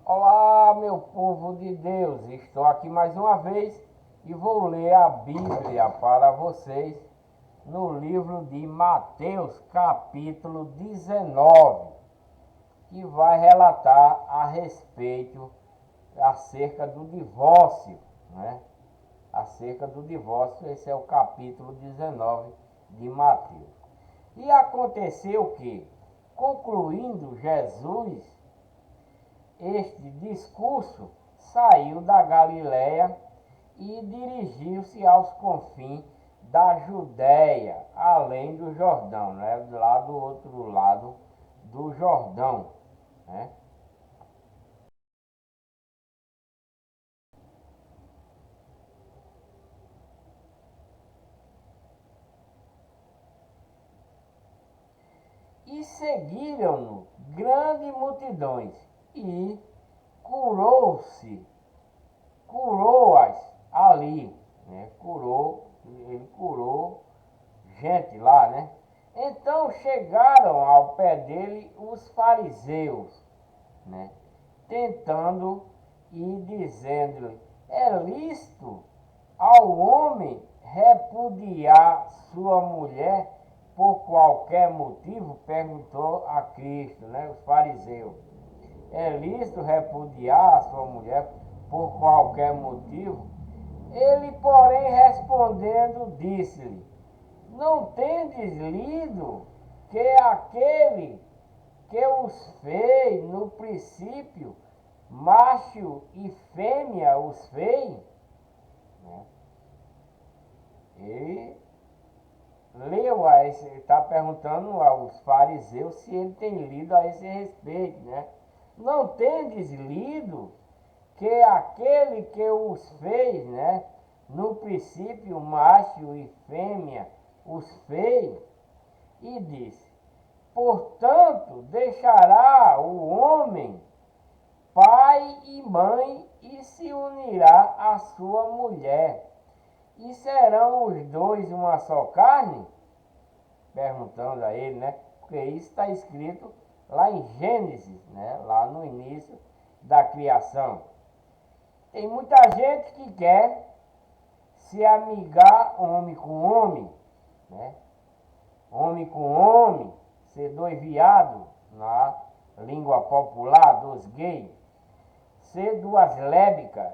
Olá, meu povo de Deus, estou aqui mais uma vez e vou ler a Bíblia para vocês no livro de Mateus, capítulo 19, que vai relatar a respeito acerca do divórcio, né? Acerca do divórcio, esse é o capítulo 19 de Mateus. E aconteceu que, concluindo Jesus este discurso, saiu da Galiléia e dirigiu-se aos confins da Judéia, além do Jordão, né? Lá do outro lado do Jordão, né? E seguiram-no grandes multidões, e curou-as ali, né? Ele curou gente lá, né? Então chegaram ao pé dele os fariseus, né? Tentando e dizendo-lhe: é lícito ao homem repudiar sua mulher por qualquer motivo? Perguntou a Cristo, né? Os fariseus. É lícito repudiar a sua mulher por qualquer motivo? Ele, porém, respondendo, disse-lhe: não tendes lido que aquele que os fez no princípio, macho e fêmea os fez? Né? Ele leu a esse, está perguntando aos fariseus se ele tem lido a esse respeito, né? Não tendes lido que aquele que os fez, né? No princípio, macho e fêmea os fez? E disse: portanto, deixará o homem pai e mãe e se unirá à sua mulher, e serão os dois uma só carne? Perguntando a ele, né? Porque isso está escrito lá em Gênesis, né? Lá no início da criação. Tem muita gente que quer se amigar homem com homem, né? Homem com homem, ser dois viados, na língua popular dos gays, ser duas lésbicas,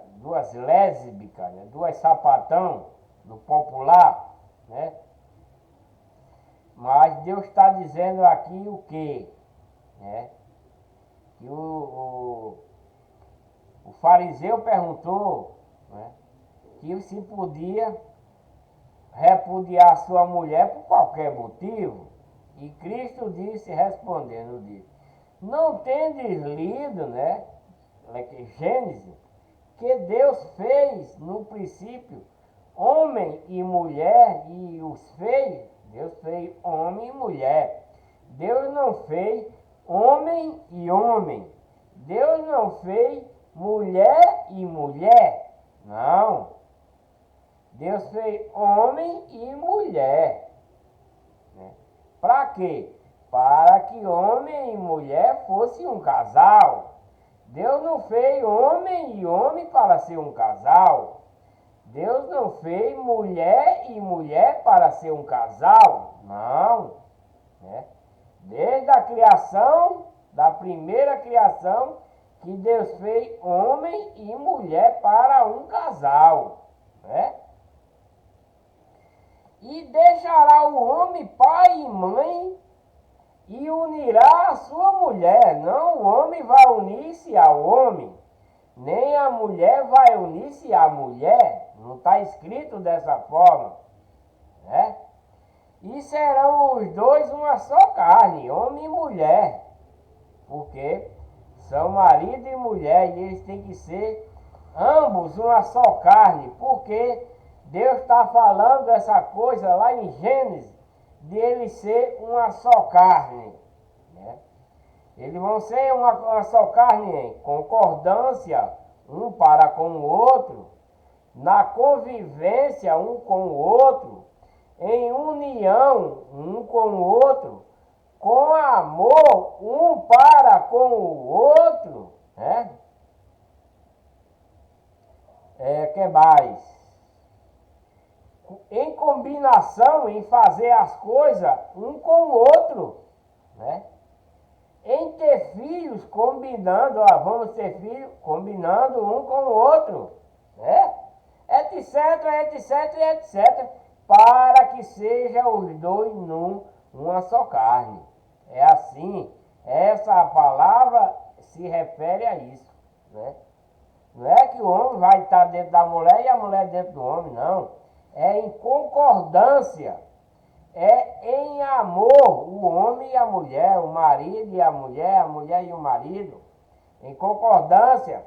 né? Duas sapatão, no popular, né? Mas Deus está dizendo aqui o quê? Né? Que o fariseu perguntou, né, que se podia repudiar sua mulher por qualquer motivo. E Cristo disse, respondendo, disse: não tendes lido, né, Gênesis, que Deus fez no princípio homem e mulher e os fez? Deus fez homem e mulher. Deus não fez homem e homem. Deus não fez mulher e mulher. Não. Deus fez homem e mulher. Né? Para quê? Para que homem e mulher fossem um casal. Deus não fez homem e homem para ser um casal. Deus não fez mulher e mulher para ser um casal. Não. Né? Desde a criação, da primeira criação, que Deus fez homem e mulher para um casal. Né? E deixará o homem pai e mãe e unirá a sua mulher. Não o homem vai unir-se ao homem, nem a mulher vai unir-se à mulher. Não está escrito dessa forma, né? E serão os dois uma só carne, homem e mulher, porque são marido e mulher, e eles têm que ser ambos uma só carne, porque Deus está falando essa coisa lá em Gênesis, de eles ser uma só carne, né? Eles vão ser uma só carne em concordância um para com o outro, na convivência um com o outro, em união um com o outro, com amor um para com o outro, né? quebrais. Em combinação, em fazer as coisas um com o outro, né? Em ter filhos, combinando, ó, vamos ter filhos, combinando um com o outro, né? Etc, etc, etc, para que sejam os dois uma só carne. É assim, essa palavra se refere a isso, né? Não é que o homem vai estar dentro da mulher e a mulher dentro do homem, não. É em concordância, é em amor, o homem e a mulher, o marido e a mulher e o marido, em concordância,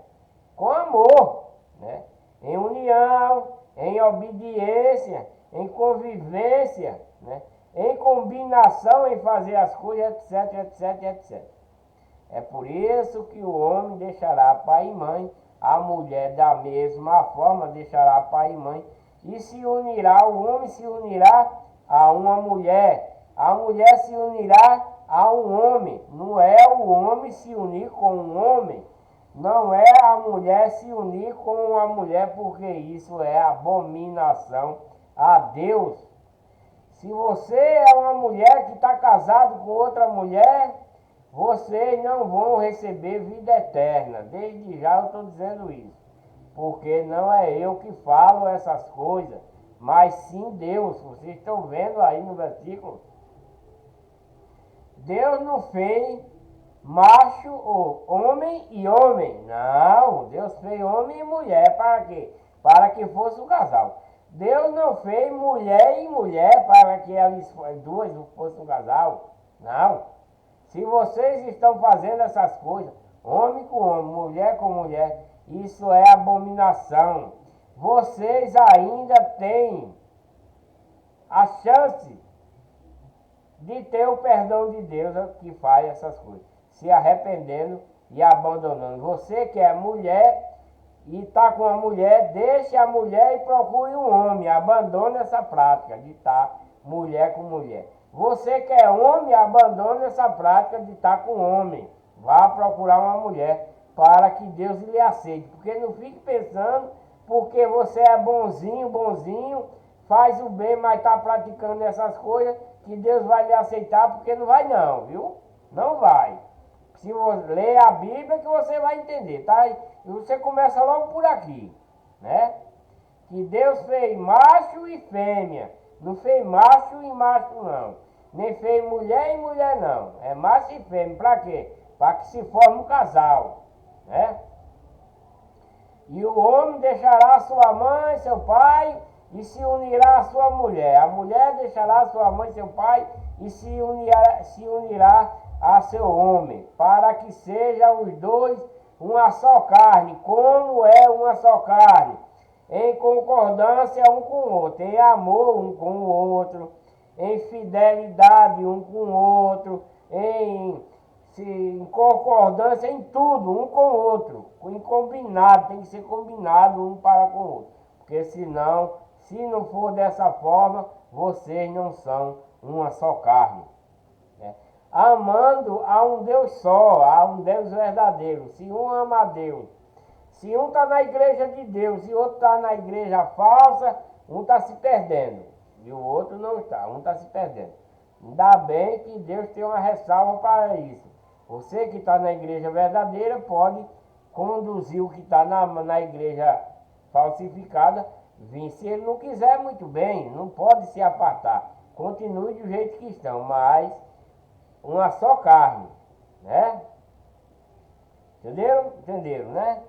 com amor, né? Em união, em obediência, em convivência, né? Em combinação, em fazer as coisas, etc, etc, etc. É por isso que o homem deixará pai e mãe, a mulher da mesma forma deixará pai e mãe, e se unirá, o homem se unirá a uma mulher, a mulher se unirá a um homem. Não é o homem se unir com um homem, não é a mulher se unir com uma mulher, porque isso é abominação a Deus. Se você é uma mulher que está casado com outra mulher, vocês não vão receber vida eterna. Desde já eu estou dizendo isso. Porque não é eu que falo essas coisas, mas sim Deus. Vocês estão vendo aí no versículo. Deus não fez macho ou homem e homem. Não, Deus fez homem e mulher. Para quê? Para que fosse um casal. Deus não fez mulher e mulher para que elas duas fossem um casal. Não. Se vocês estão fazendo essas coisas, homem com homem, mulher com mulher, isso é abominação. Vocês ainda têm a chance de ter o perdão de Deus que faz essas coisas, se arrependendo e abandonando. Você que é mulher e está com a mulher, deixe a mulher e procure um homem. Abandone essa prática de estar mulher com mulher. Você que é homem, abandone essa prática de estar com homem. Vá procurar uma mulher para que Deus lhe aceite. Porque não fique pensando, porque você é bonzinho, faz o bem, mas está praticando essas coisas, que Deus vai lhe aceitar, porque não vai não, viu? Não vai. Se você ler a Bíblia que você vai entender, tá? E você começa logo por aqui, né? Que Deus fez macho e fêmea. Não fez macho e macho não. Nem fez mulher e mulher não. É macho e fêmea. Para quê? Para que se forme um casal, né? E o homem deixará sua mãe, seu pai, e se unirá à sua mulher. A mulher deixará sua mãe, seu pai, e se unirá a seu homem, para que sejam os dois uma só carne. Como é uma só carne? Em concordância um com o outro, em amor um com o outro, em fidelidade um com o outro, em concordância em tudo, um com o outro, em combinado, tem que ser combinado um para com o outro, porque senão, se não for dessa forma, vocês não são uma só carne, né? Amando a um Deus só, a um Deus verdadeiro. Se um ama a Deus, se um está na igreja de Deus e outro está na igreja falsa, um está se perdendo e o outro não está, um está se perdendo. Ainda bem que Deus tem uma ressalva para isso. Você que está na igreja verdadeira pode conduzir o que está na igreja falsificada, vir. Se ele não quiser, muito bem, não pode se apartar. Continue do jeito que estão, mas uma só carne, né? Entenderam? Entenderam, né?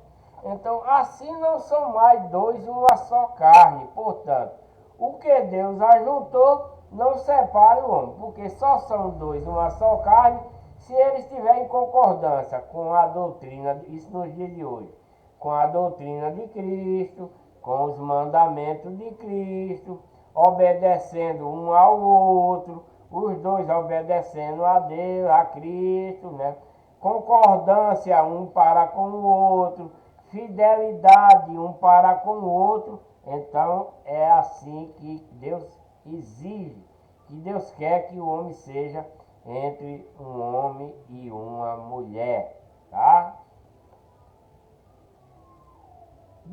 Então, assim não são mais dois uma só carne. Portanto, o que Deus ajuntou, não separe o homem, porque só são dois uma só carne se eles estiverem em concordância com a doutrina, isso nos dias de hoje, com a doutrina de Cristo, com os mandamentos de Cristo, obedecendo um ao outro, os dois obedecendo a Deus, a Cristo, né? Concordância um para com o outro, fidelidade um para com o outro. Então é assim que Deus exige, que Deus quer que o homem seja entre um homem e uma mulher, tá?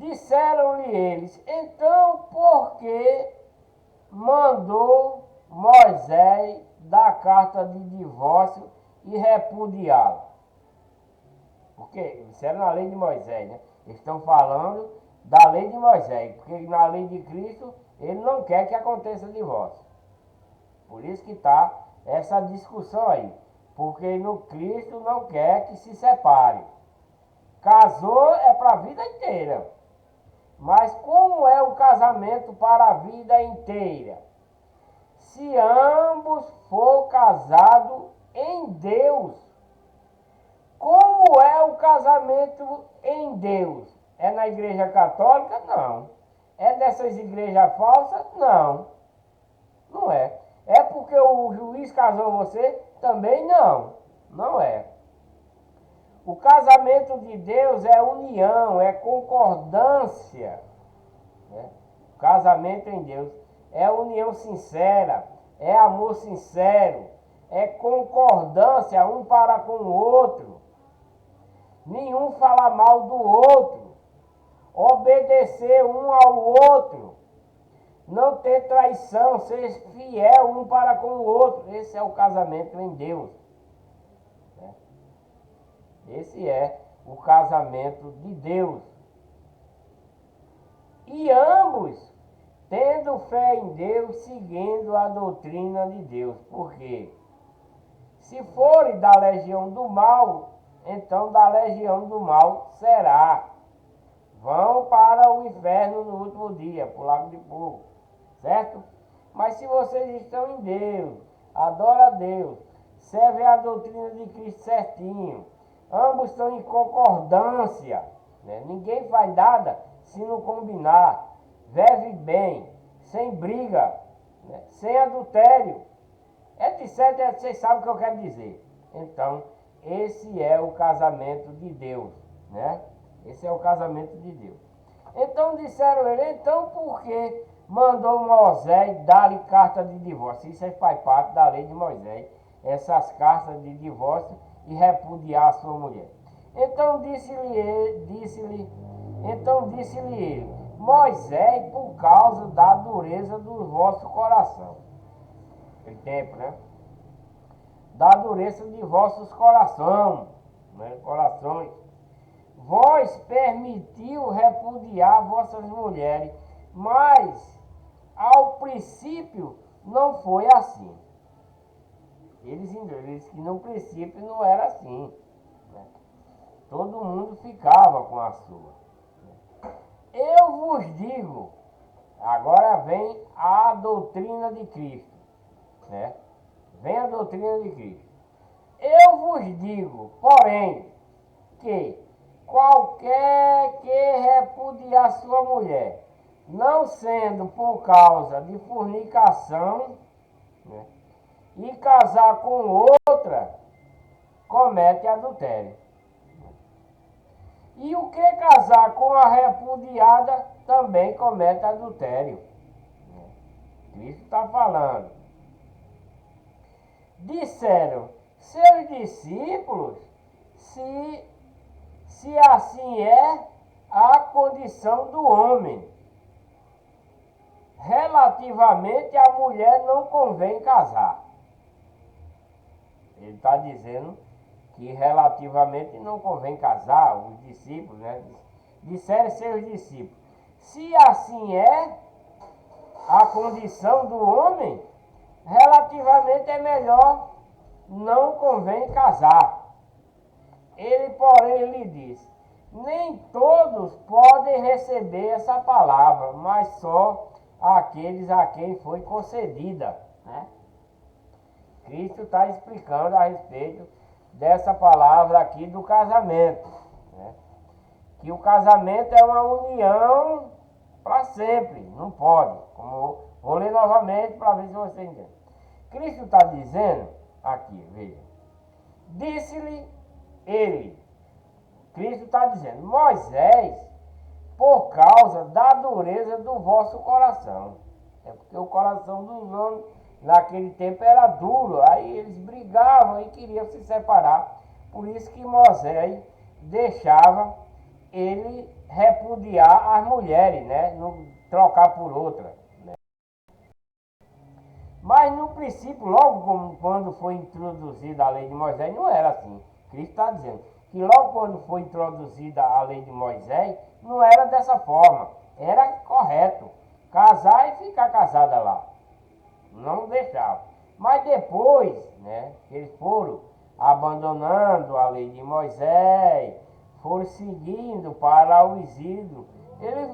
Disseram-lhe eles: então por que mandou Moisés dar carta de divórcio e repudiá-la? Porque disseram na lei de Moisés, né? Eles estão falando da lei de Moisés, porque na lei de Cristo ele não quer que aconteça divórcio. Por isso que está essa discussão aí. Porque no Cristo não quer que se separe. Casou é para a vida inteira. Mas como é o casamento para a vida inteira? Se ambos for casados em Deus. Como é o casamento em Deus? É na igreja católica? Não. É dessas igrejas falsas? Não. Não é. É porque o juiz casou você? Também não. Não é. O casamento de Deus é união, é concordância. Né? O casamento em Deus é união sincera, é amor sincero, é concordância um para com o outro. Nenhum fala mal do outro, obedecer um ao outro, não ter traição, ser fiel um para com o outro. Esse é o casamento em Deus. Esse é o casamento de Deus. E ambos tendo fé em Deus, seguindo a doutrina de Deus. Por quê? Se forem da legião do mal, então da legião do mal será. Vão para o inferno no último dia, para o lago de fogo. Certo? Mas se vocês estão em Deus, adoram a Deus, servem a doutrina de Cristo certinho, ambos estão em concordância, né? Ninguém faz nada se não combinar, vive bem, sem briga, né? Sem adultério. Etc. Vocês sabem o que eu quero dizer. Então, esse é o casamento de Deus, né? Esse é o casamento de Deus. Então disseram ele, então por que mandou Moisés dar-lhe carta de divórcio? Isso faz parte da lei de Moisés, essas cartas de divórcio e repudiar a sua mulher. Então disse-lhe ele, Moisés, por causa da dureza do vosso coração. Aquele tempo, né? Da dureza de vossos corações, né? Corações. Vós permitiu repudiar vossas mulheres, mas ao princípio não foi assim. Eles que no princípio não era assim. Né? Todo mundo ficava com a sua. Eu vos digo, agora vem a doutrina de Cristo. Né? Vem a doutrina de Cristo. Eu vos digo, porém, que qualquer que repudiar sua mulher, não sendo por causa de fornicação, né, e casar com outra, comete adultério. E o que casar com a repudiada também comete adultério. Cristo está falando. Disseram seus discípulos, se assim é a condição do homem. Relativamente à mulher não convém casar. Ele está dizendo que relativamente não convém casar, os discípulos, né? Disseram seus discípulos. Se assim é a condição do homem, relativamente é melhor, não convém casar. Ele, porém, lhe disse, nem todos podem receber essa palavra, mas só aqueles a quem foi concedida. Né? Cristo está explicando a respeito dessa palavra aqui do casamento. Né? Que o casamento é uma união para sempre, não pode. Como vou ler novamente para ver se você entende. Cristo está dizendo aqui, veja. Disse-lhe ele, Cristo está dizendo, Moisés, por causa da dureza do vosso coração. É porque o coração dos homens naquele tempo era duro, aí eles brigavam e queriam se separar. Por isso que Moisés deixava ele repudiar as mulheres, né? Não trocar por outra. Né? Mas no princípio, logo quando foi introduzida a lei de Moisés, não era assim. Cristo está dizendo que logo quando foi introduzida a lei de Moisés, não era dessa forma. Era correto. Casar e ficar casada lá. Não deixava. Mas depois, né, que eles foram abandonando a lei de Moisés, foram seguindo para o exílio,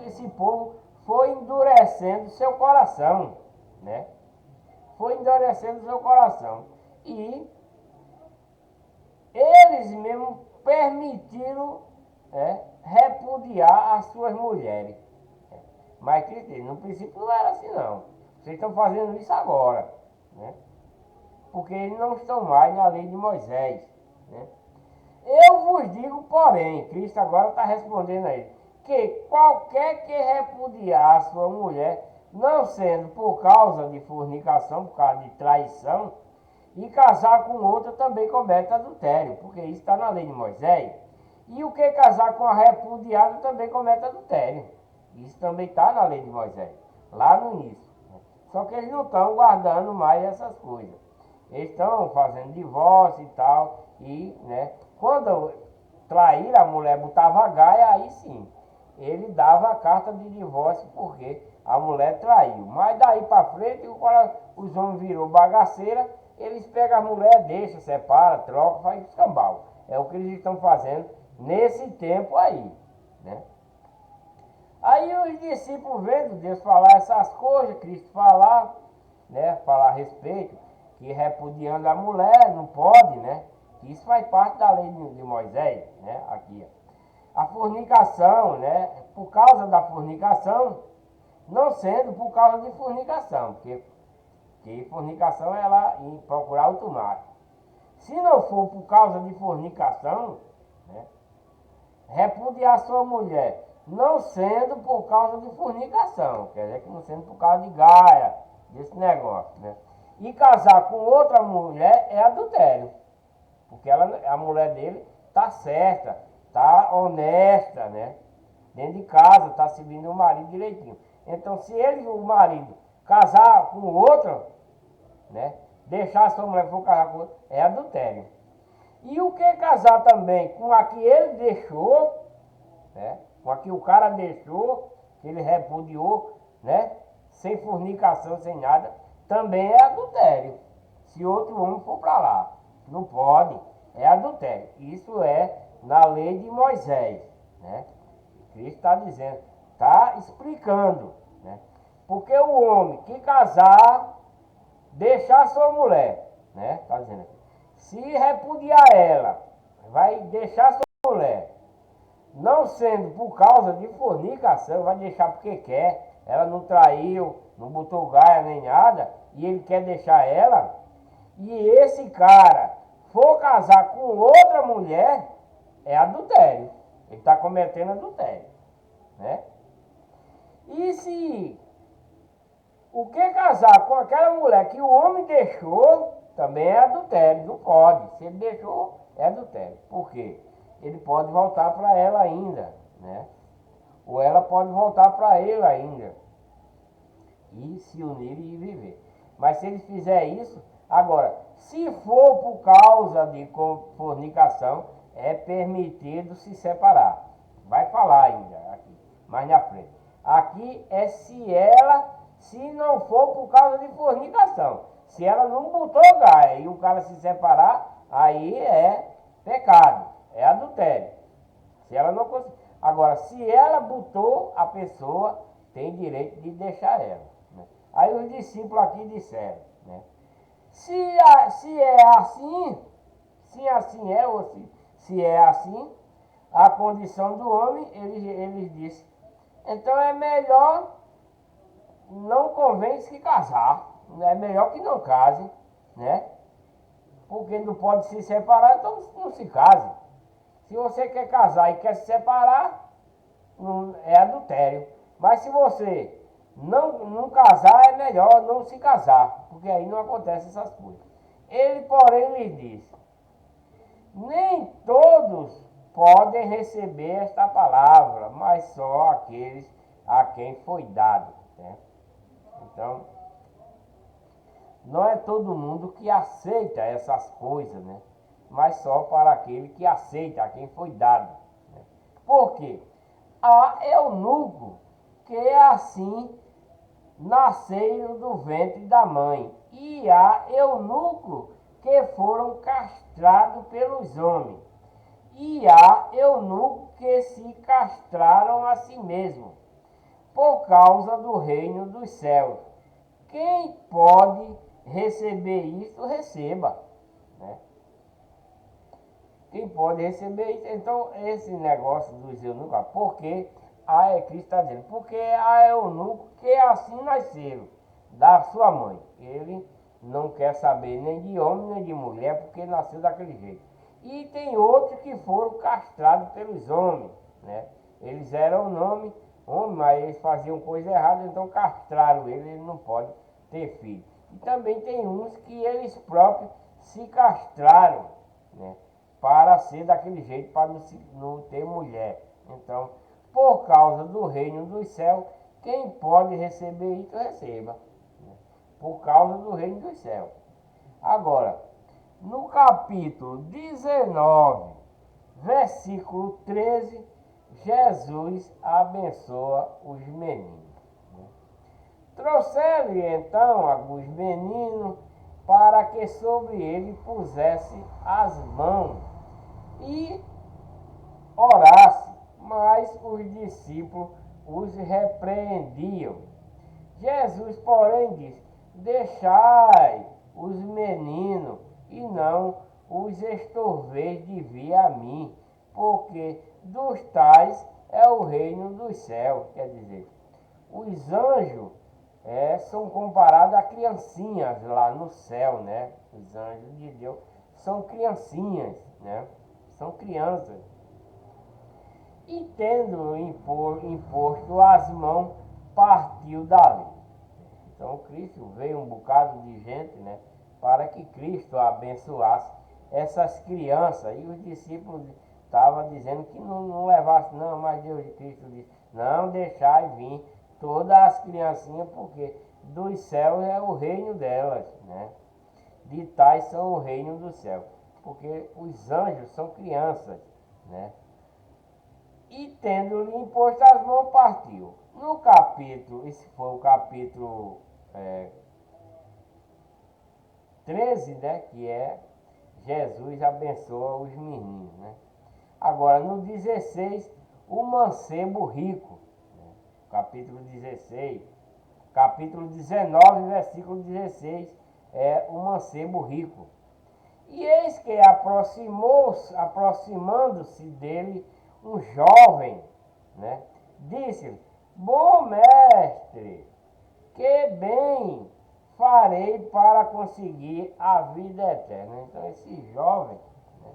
esse povo foi endurecendo seu coração, né? Foi endurecendo seu coração. E eles mesmo permitiram repudiar as suas mulheres. Mas Cristo, no princípio não era assim não. Vocês estão fazendo isso agora, né? Porque eles não estão mais na lei de Moisés, né? Eu vos digo, porém, Cristo agora está respondendo a ele, que qualquer que repudiar a sua mulher, não sendo por causa de fornicação, por causa de traição, e casar com outra também comete adultério, porque isso está na lei de Moisés. E o que casar com a repudiada também comete adultério. Isso também está na lei de Moisés, lá no início. Só que eles não estão guardando mais essas coisas. Eles estão fazendo divórcio e tal. E, né, quando trair a mulher, botava a gaia, aí sim. Ele dava a carta de divórcio porque a mulher traiu. Mas daí para frente, os homens virou bagaceira, eles pegam a mulher, deixam, separa, troca, faz escambau. É o que eles estão fazendo nesse tempo aí, né? Aí os discípulos vendo Deus falar essas coisas, Cristo falar, né, falar a respeito, que repudiando a mulher, não pode, né? Isso faz parte da lei de Moisés, né? Aqui, ó. A fornicação, né? Por causa da fornicação, não sendo por causa de fornicação, porque fornicação é ela em procurar o tomate. Se não for por causa de fornicação, né? Repudiar sua mulher, não sendo por causa de fornicação, quer dizer que não sendo por causa de gaia, desse negócio, né? E casar com outra mulher é adultério, porque a mulher dele está certa, está honesta, né? Dentro de casa, está seguindo o marido direitinho. Então, se ele, o marido, casar com outra, né? Deixar sua mulher for casar com outra, é adultério. E o que casar também com a que ele deixou, né? Com a que o cara deixou, que ele repudiou, né? Sem fornicação, sem nada, também é adultério. Se outro homem for para lá, não pode, é adultério. Isso é na lei de Moisés, né? Cristo está dizendo, está explicando, né? Porque o homem que casar, deixar sua mulher, né? Está dizendo aqui. Se repudiar ela, vai deixar sua mulher, não sendo por causa de fornicação, vai deixar porque quer, ela não traiu, não botou gaia nem nada, e ele quer deixar ela, e esse cara for casar com outra mulher, é adultério. Ele está cometendo adultério, né? E se o que casar com aquela mulher que o homem deixou, também é adultério, não pode. Se ele deixou, é adultério. Por quê? Ele pode voltar para ela ainda, né? Ou ela pode voltar para ele ainda. E se unir e viver. Mas se ele fizer isso, agora, se for por causa de fornicação, é permitido se separar. Vai falar ainda aqui, mais na frente. Aqui é se não for por causa de fornicação. Se ela não botou gaia e o cara se separar, aí é pecado, é adultério. Se ela não conseguir. Agora, se ela botou, a pessoa tem direito de deixar ela, né? Aí os discípulos aqui disseram, né? Se é assim, se assim é, ou se é assim, a condição do homem, eles disse, então é melhor, não convém se casar, é melhor que não case, né? Porque não pode se separar, então não se case. Se você quer casar e quer se separar, é adultério. Mas se você não casar, é melhor não se casar, porque aí não acontece essas coisas. Ele, porém, lhe disse, nem todos podem receber esta palavra, mas só aqueles a quem foi dado, né? Então, não é todo mundo que aceita essas coisas, né? Mas só para aquele que aceita, a quem foi dado, né? Por quê? Há eunuco que assim nasceram do ventre da mãe, e há eunuco que foram castrados pelos homens, e há eunuco que se castraram a si mesmos, por causa do reino dos céus. Quem pode receber isso, receba, né? Quem pode receber isso. Então, esse negócio dos eunucos, porque Cristo está dizendo, porque há eunuco que assim nasceram da sua mãe. Ele não quer saber nem de homem nem de mulher, porque nasceu daquele jeito. E tem outros que foram castrados pelos homens, né? Eles eram nome homem, mas eles faziam coisa errada, então castraram ele não pode ter filho. E também tem uns que eles próprios se castraram, né? Para ser daquele jeito, para não ter mulher. Então, por causa do reino dos céus, quem pode receber isso, receba, né? Por causa do reino dos céus. Agora, no capítulo 19, versículo 13, Jesus abençoa os meninos, né? Trouxeram-lhe então alguns meninos para que sobre ele pusesse as mãos e orasse, mas os discípulos os repreendiam. Jesus, porém, disse: deixai os meninos e não os estorveis de vir a mim, porque dos tais é o reino dos céus. Quer dizer, os anjos são comparados a criancinhas lá no céu, né? Os anjos de Deus são criancinhas, né? São crianças. E tendo imposto as mãos, partiu dali. Então Cristo veio um bocado de gente, né? Para que Cristo abençoasse essas crianças. E os discípulos estavam dizendo que não levasse, não, mas Deus de Cristo disse, não deixai vir todas as criancinhas, porque dos céus é o reino delas, né? De tais são o reino do céu, porque os anjos são crianças, né? E tendo-lhe imposto as mãos, partiu. No capítulo, esse foi o capítulo 13, né? Que é Jesus abençoa os meninos, né? Agora, no 16, o mancebo rico, né? Capítulo 16, capítulo 19, versículo 16, é o mancebo rico. E eis que aproximando-se dele um jovem, né? Disse-lhe: bom mestre, que bem farei para conseguir a vida eterna. Então esse jovem, né?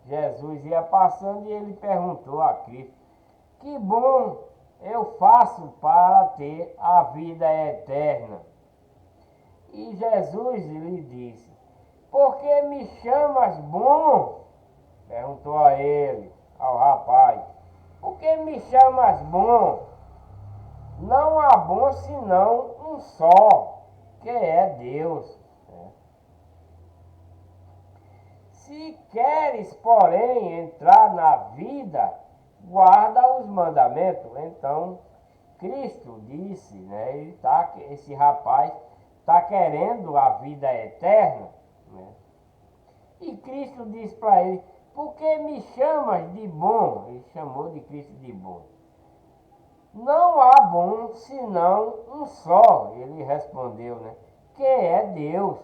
Jesus ia passando e ele perguntou a Cristo: que bom eu faço para ter a vida eterna? E Jesus lhe disse: por que me chamas bom? Perguntou a ele, ao rapaz: por que me chamas bom? Não há bom senão um só, que é Deus. Se queres, porém, entrar na vida, guarda os mandamentos. Então, Cristo disse, né? Esse rapaz está querendo a vida eterna, né? E Cristo disse para ele: por que me chamas de bom? Ele chamou de Cristo de bom. Não há bom senão um só, ele respondeu, né? Que é Deus.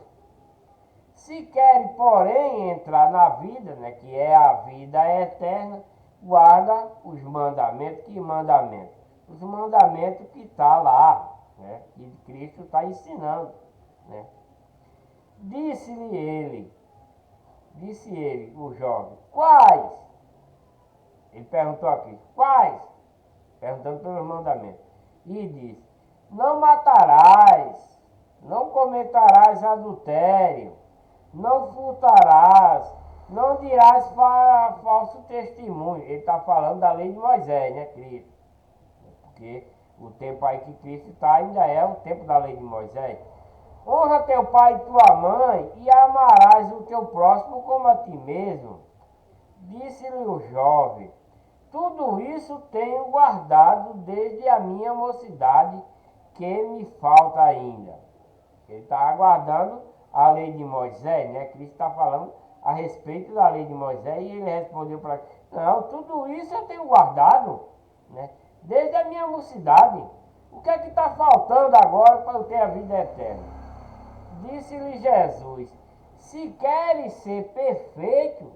Se quer, porém, entrar na vida, né? Que é a vida eterna, guarda os mandamentos. Que mandamentos? Os mandamentos que está lá, né? Que Cristo está ensinando, né? Disse ele, o jovem: quais? Ele perguntou aqui: quais? Perguntando pelos mandamentos. E disse: não matarás, não cometerás adultério, não furtarás, não dirás falso testemunho. Ele está falando da lei de Moisés, né, Cristo? Porque o tempo aí que Cristo está ainda é o tempo da lei de Moisés. Honra teu pai e tua mãe, e amarás o teu próximo como a ti mesmo. Disse-lhe o jovem: tudo isso tenho guardado desde a minha mocidade, que me falta ainda. Ele está aguardando a lei de Moisés, né? Cristo está falando a respeito da lei de Moisés, e ele respondeu para ele: não, tudo isso eu tenho guardado, né? Desde a minha mocidade. O que é que está faltando agora para eu ter a vida eterna? Disse-lhe Jesus: se queres ser perfeito,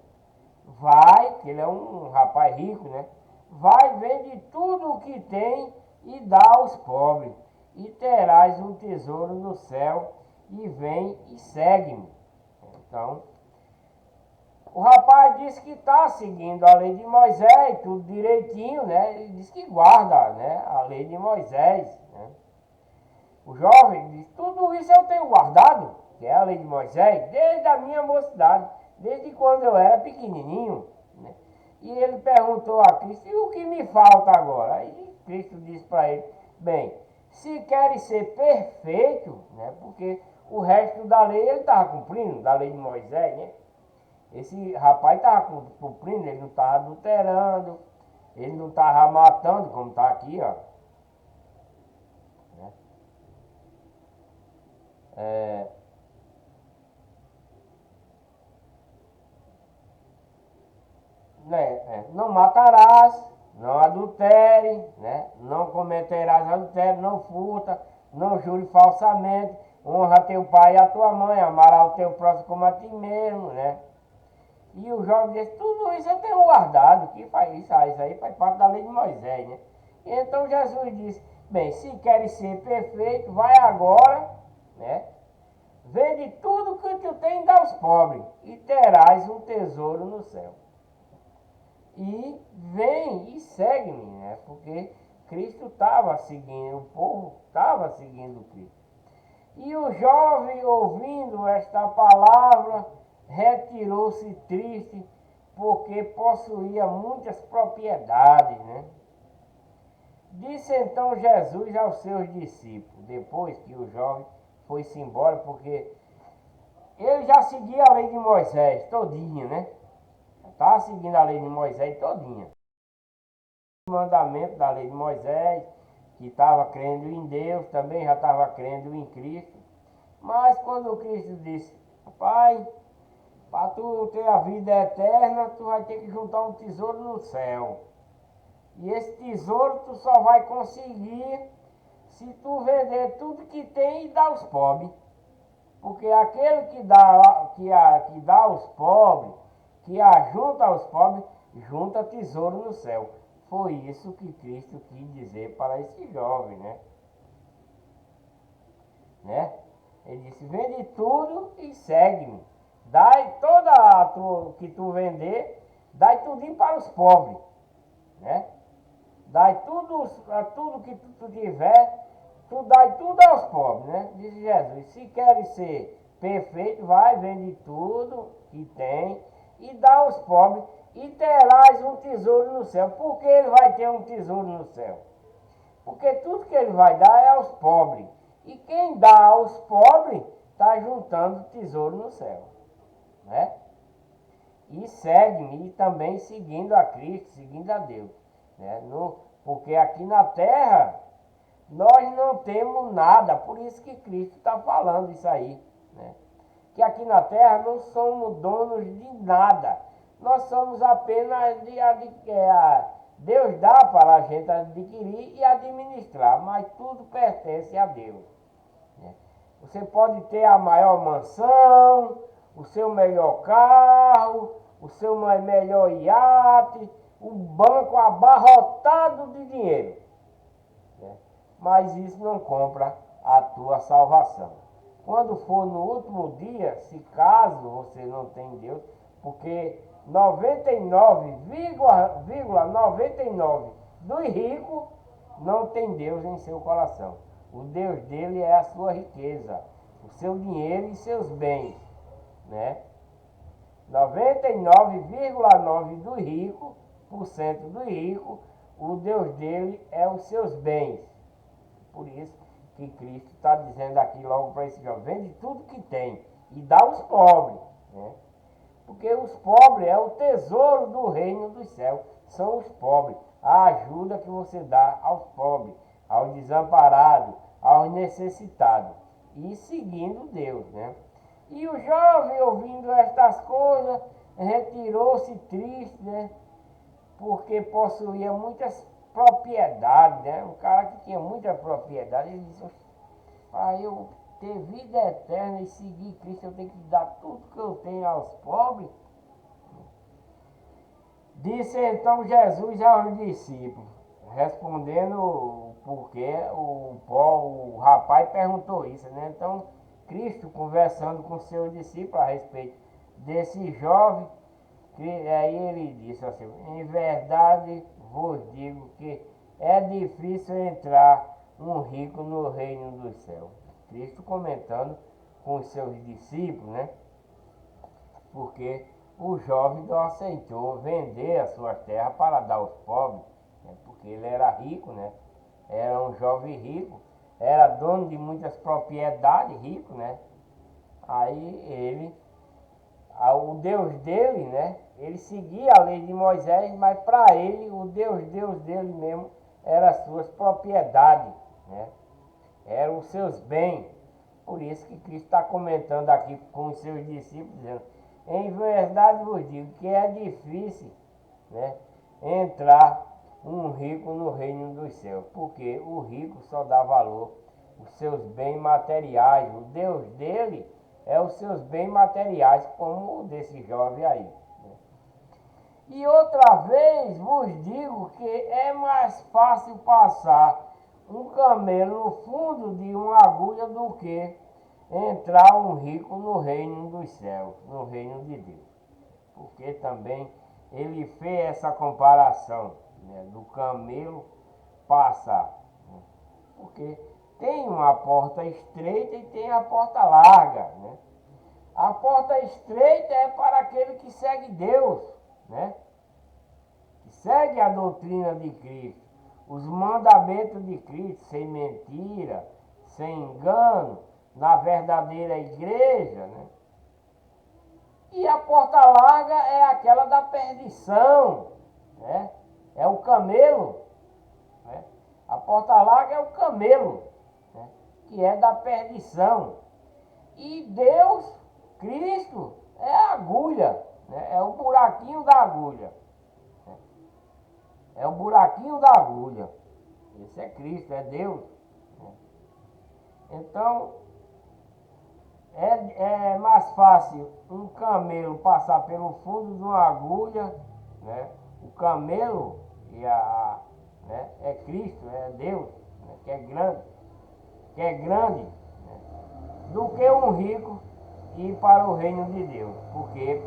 vai, que ele é um rapaz rico, né? Vai, vende tudo o que tem e dá aos pobres, e terás um tesouro no céu, e vem e segue-me. Então, o rapaz disse que está seguindo a lei de Moisés, tudo direitinho, né? Ele disse que guarda, né, a lei de Moisés, né? O jovem disse: tudo isso eu tenho guardado, que é a lei de Moisés, desde a minha mocidade, desde quando eu era pequenininho, né? E ele perguntou a Cristo: e o que me falta agora? Aí Cristo disse para ele: bem, se queres ser perfeito, né? Porque o resto da lei ele estava cumprindo, da lei de Moisés, né? Esse rapaz estava cumprindo, ele não estava adulterando, ele não estava matando, como está aqui, ó. Né? É, não matarás, não adultere, né? Não cometerás adultério, não furta, não jure falsamente, honra teu pai e a tua mãe, amará o teu próximo como a ti mesmo, né? E o jovem disse: tudo isso eu tenho guardado, que faz isso aí faz parte da lei de Moisés, né? E então Jesus disse: bem, se queres ser perfeito, vai agora, né? Vende tudo que tu tem e dá aos pobres, e terás um tesouro no céu. E vem e segue-me, né? Porque Cristo estava seguindo, o povo estava seguindo Cristo. E o jovem, ouvindo esta palavra, retirou-se triste, porque possuía muitas propriedades, né? Disse então Jesus aos seus discípulos, depois que o jovem foi-se embora, porque ele já seguia a lei de Moisés todinha, né? Estava seguindo a lei de Moisés todinha. O mandamento da lei de Moisés, que estava crendo em Deus, também já estava crendo em Cristo. Mas quando Cristo disse: pai, para tu ter a vida eterna, tu vai ter que juntar um tesouro no céu. E esse tesouro tu só vai conseguir se tu vender tudo que tem e dar aos pobres. Porque aquele que dá aos pobres, que ajunta aos pobres, junta tesouro no céu. Foi isso que Cristo quis dizer para esse jovem, né? Ele disse: vende tudo e segue-me. Dai toda que tu vender, dai tudinho para os pobres, né? Dai tudo que tu tiver, tu dai tudo aos pobres, né? Diz Jesus: se queres ser perfeito, vai, vende tudo que tem e dá aos pobres, e terás um tesouro no céu. Por que ele vai ter um tesouro no céu? Porque tudo que ele vai dar é aos pobres. E quem dá aos pobres está juntando tesouro no céu, né? E segue-me, e também seguindo a Cristo, seguindo a Deus, né? Porque aqui na terra nós não temos nada, por isso que Cristo está falando isso aí, né? Que aqui na terra não somos donos de nada, nós somos apenas Deus dá para a gente adquirir e administrar, mas tudo pertence a Deus, né? Você pode ter a maior mansão, o seu melhor carro, o seu melhor iate, o banco abarrotado de dinheiro, né? Mas isso não compra a tua salvação. Quando for no último dia, se caso você não tem Deus, porque 99,99 dos ricos não tem Deus em seu coração. O Deus dele é a sua riqueza, o seu dinheiro e seus bens, né? 99,9% do rico, o Deus dele é os seus bens. Por isso que Cristo está dizendo aqui logo para esse jovem, vende tudo que tem e dá aos pobres, né? Porque os pobres é o tesouro do reino dos céus, são os pobres, a ajuda que você dá aos pobres, aos desamparados, aos necessitados, e seguindo Deus, né? E o jovem, ouvindo estas coisas, retirou-se triste, né? Porque possuía muitas propriedades, né? Um cara que tinha muita propriedade, ele disse, para eu ter vida eterna e seguir Cristo, eu tenho que dar tudo que eu tenho aos pobres. Disse então Jesus aos discípulos, respondendo porque o rapaz perguntou isso, né? Então, Cristo conversando com seus discípulos a respeito desse jovem, que aí ele disse assim, em verdade vos digo que é difícil entrar um rico no reino dos céus. Cristo comentando com os seus discípulos, né? Porque o jovem não aceitou vender as suas terras para dar aos pobres, né? Porque ele era rico, né? Era um jovem rico, era dono de muitas propriedades, rico, né? Aí o Deus dele, né? Ele seguia a lei de Moisés, mas para ele, o Deus dele mesmo, era as suas propriedades, né? Eram os seus bens. Por isso que Cristo está comentando aqui com os seus discípulos, dizendo, em verdade vos digo que é difícil, né, entrar um rico no reino dos céus, porque o rico só dá valor aos seus bens materiais. O Deus dele é os seus bens materiais, como o desse jovem aí, né? E outra vez vos digo que é mais fácil passar um camelo no fundo de uma agulha do que entrar um rico no reino dos céus, no reino de Deus. Porque também ele fez essa comparação, né, do camelo passar, né? Porque tem uma porta estreita e tem a porta larga, né? A porta estreita é para aquele que segue Deus, né? Que segue a doutrina de Cristo, os mandamentos de Cristo, sem mentira, sem engano, na verdadeira igreja, né? E a porta larga é aquela da perdição, né? É o camelo, né? A porta larga é o camelo, né? Que é da perdição. E Deus, Cristo, é a agulha, né? É o buraquinho da agulha. É o buraquinho da agulha. Esse é Cristo, é Deus, né? Então, é mais fácil um camelo passar pelo fundo de uma agulha, né? O camelo né, é Cristo, é Deus, né? Que é grande, né? Do que um rico ir para o reino de Deus. Porque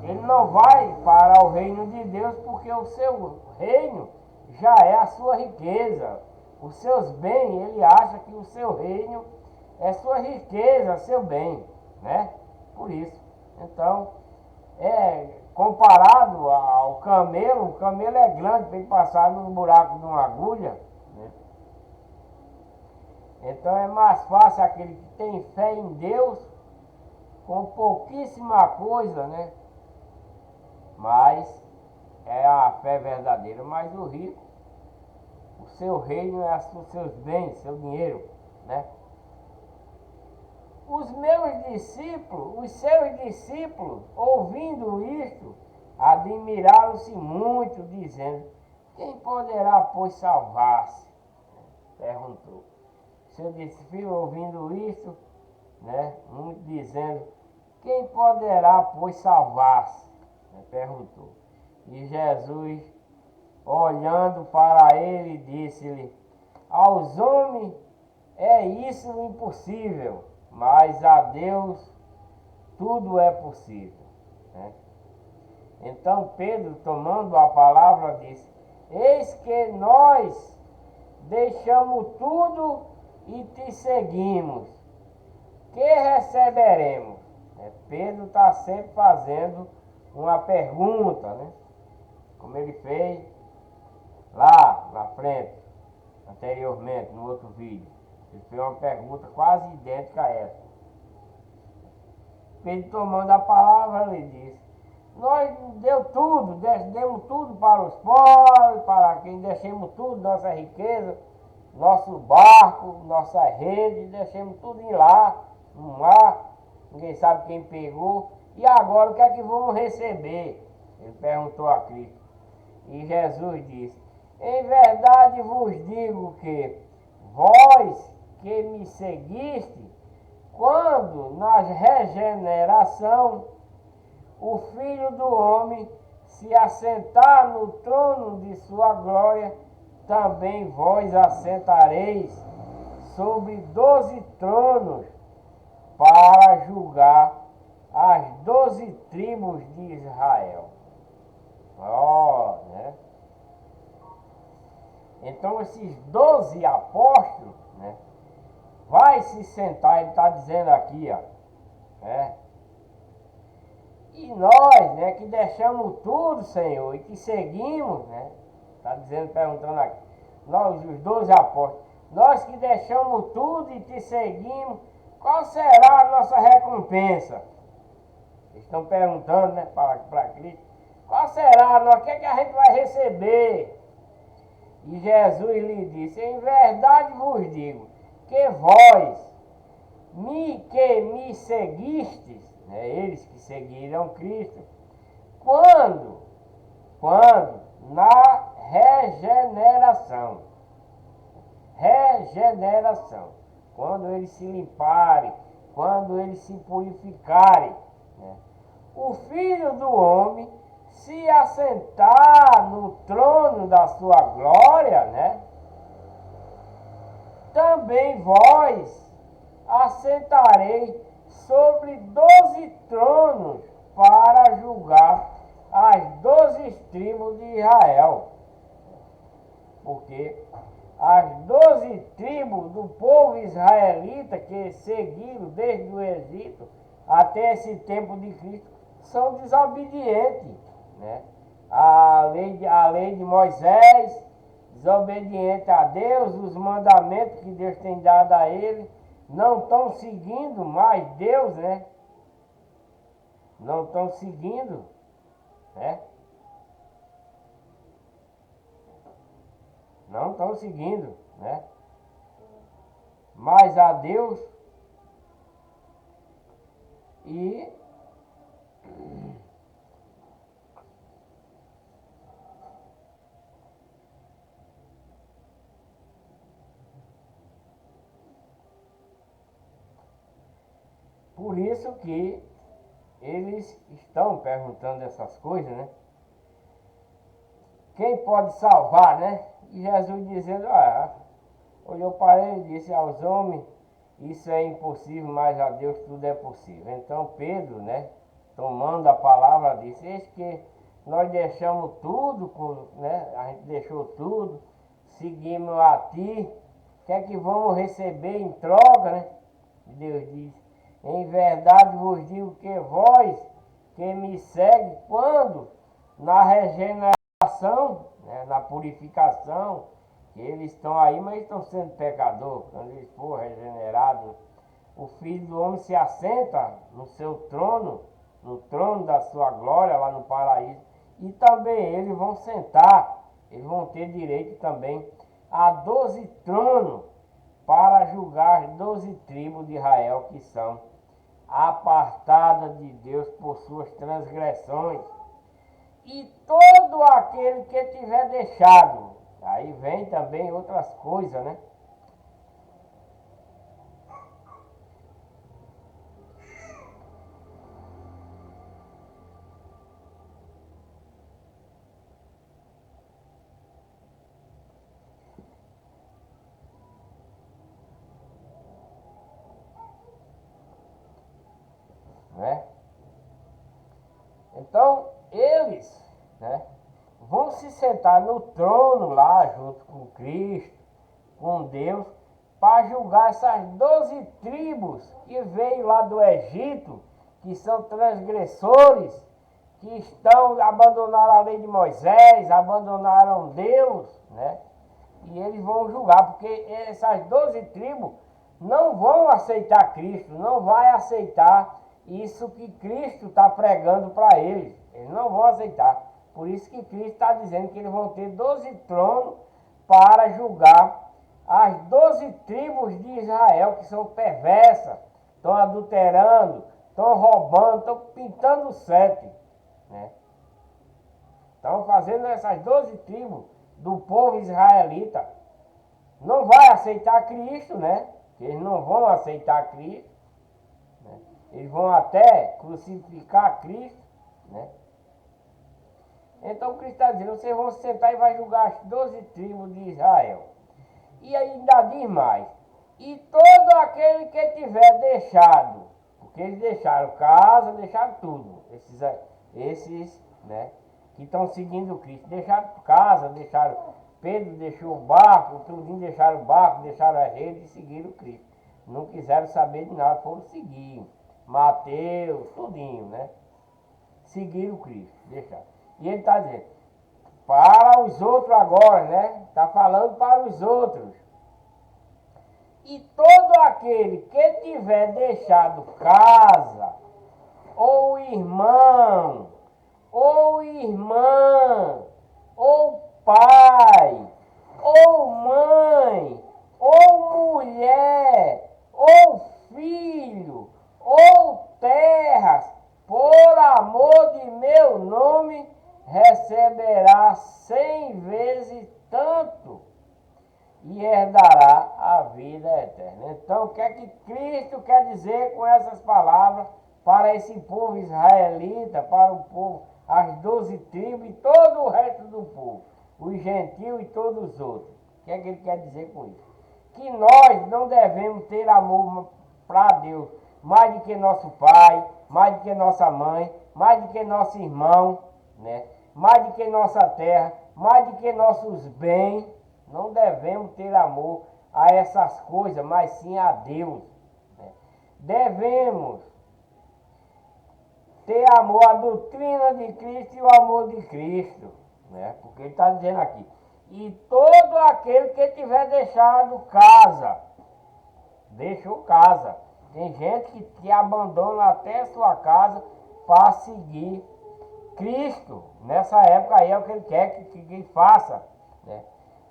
ele não vai para o reino de Deus porque o seu reino já é a sua riqueza. Os seus bens, ele acha que o seu reino é sua riqueza, seu bem, né? Por isso. Então, comparado ao camelo, o camelo é grande para ele passar no buraco de uma agulha, né? Então é mais fácil aquele que tem fé em Deus, com pouquíssima coisa, né? Mas é a fé verdadeira. Mas o rico, o seu reino é os seus bens, seu dinheiro, né? Os seus discípulos, ouvindo isto, admiraram-se muito, dizendo, quem poderá, pois, salvar-se? Perguntou. Seu discípulo, ouvindo isto, né, muito dizendo, quem poderá, pois, salvar-se? Perguntou. E Jesus, olhando para ele, disse-lhe, aos homens é isso impossível, mas a Deus tudo é possível, né? Então Pedro, tomando a palavra, disse, eis que nós deixamos tudo e te seguimos, que receberemos? Pedro está sempre fazendo uma pergunta, né? Como ele fez lá na frente, anteriormente, no outro vídeo. Ele fez uma pergunta quase idêntica a essa. Pedro, tomando a palavra, ele disse: nós demos tudo para os pobres, para quem deixemos tudo, nossa riqueza, nosso barco, nossa rede, deixemos tudo em lá, no mar, ninguém sabe quem pegou. E agora o que é que vamos receber? Ele perguntou a Cristo. E Jesus disse: em verdade vos digo que vós que me seguiste, quando na regeneração o Filho do Homem se assentar no trono de sua glória, também vós assentareis sobre 12 tronos para julgar as 12 tribos de Israel. Né? Então esses 12 apóstolos, né, vai se sentar, ele está dizendo aqui, né? E nós, né, que deixamos tudo, Senhor, e que seguimos, né? Está dizendo, perguntando aqui, nós, os 12 apóstolos, nós que deixamos tudo e te seguimos, qual será a nossa recompensa? Eles estão perguntando, né, para Cristo, qual será, o que é que a gente vai receber? E Jesus lhe disse: em verdade vos digo, que vós, que me seguistes, né, eles que seguiram Cristo, quando na regeneração, quando eles se limparem, quando eles se purificarem, né, o Filho do Homem se assentar no trono da sua glória, né, também vós assentarei sobre 12 tronos para julgar as 12 tribos de Israel. Porque as 12 tribos do povo israelita que seguiram desde o Egito até esse tempo de Cristo são desobedientes, né? A lei de Moisés, desobediente a Deus, os mandamentos que Deus tem dado a ele, não estão seguindo mais Deus, né? Não estão seguindo, né? Não estão seguindo, né? Mas a Deus. E por isso que eles estão perguntando essas coisas, né? Quem pode salvar, né? E Jesus dizendo, olhou para ele e disse: aos homens isso é impossível, mas a Deus tudo é possível. Então Pedro, né, tomando a palavra, disse: eis que nós deixamos tudo, né? A gente deixou tudo, seguimos a ti, o que é que vamos receber em troca, né? Deus diz: em verdade vos digo que vós que me segue, quando na regeneração, né, na purificação, que eles estão aí, mas estão sendo pecadores, quando eles forem regenerados, o Filho do Homem se assenta no seu trono, no trono da sua glória lá no paraíso, e também eles vão sentar, eles vão ter direito também a 12 tronos para julgar as 12 tribos de Israel que são apartadas de Deus por suas transgressões. E todo aquele que tiver deixado, aí vem também outras coisas, né? Né? Então, eles, né, vão se sentar no trono lá, junto com Cristo, com Deus, para julgar essas 12 tribos que veio lá do Egito, que são transgressores, que abandonaram a lei de Moisés, abandonaram Deus, né? E eles vão julgar, porque essas 12 tribos não vão aceitar Cristo, não vai aceitar isso que Cristo está pregando para eles. Eles não vão aceitar. Por isso que Cristo está dizendo que eles vão ter 12 tronos para julgar as 12 tribos de Israel, que são perversas, estão adulterando, estão roubando, estão pintando o 7. Né? Estão fazendo essas 12 tribos do povo israelita. Não vai aceitar Cristo, né? Eles não vão aceitar Cristo. Né? Eles vão até crucificar Cristo, né? Então Cristo está dizendo, vocês vão se sentar e vai julgar as 12 tribos de Israel. E ainda diz mais, e todo aquele que tiver deixado, porque eles deixaram casa, deixaram tudo, esses né, que estão seguindo Cristo, deixaram casa, deixaram, Pedro deixou o barco, tudinho deixaram o barco, deixaram a rede e seguiram Cristo. Não quiseram saber de nada, foram seguir. Mateus, tudinho, né? Seguiram Cristo, deixaram. E ele está dizendo, para os outros agora, né? Está falando para os outros. E todo aquele que tiver deixado casa, ou irmão, ou irmã, ou pai, ou mãe, ou mulher, ou filho, ou terras, por amor de meu nome, receberá 100 vezes tanto e herdará a vida eterna. Então, o que é que Cristo quer dizer com essas palavras para esse povo israelita, para o povo, as 12 tribos e todo o resto do povo, os gentios e todos os outros? O que é que ele quer dizer com isso? Que nós não devemos ter amor para Deus mais do que nosso pai, mais do que nossa mãe, mais do que nosso irmão, né? Mais do que nossa terra, mais do que nossos bens. Não devemos ter amor a essas coisas, mas sim a Deus. Né? Devemos ter amor à doutrina de Cristo e o amor de Cristo. Né? Porque ele está dizendo aqui, e todo aquele que tiver deixado casa, deixou casa. Tem gente que abandona até sua casa para seguir Cristo. Nessa época aí é o que ele quer que faça. Né?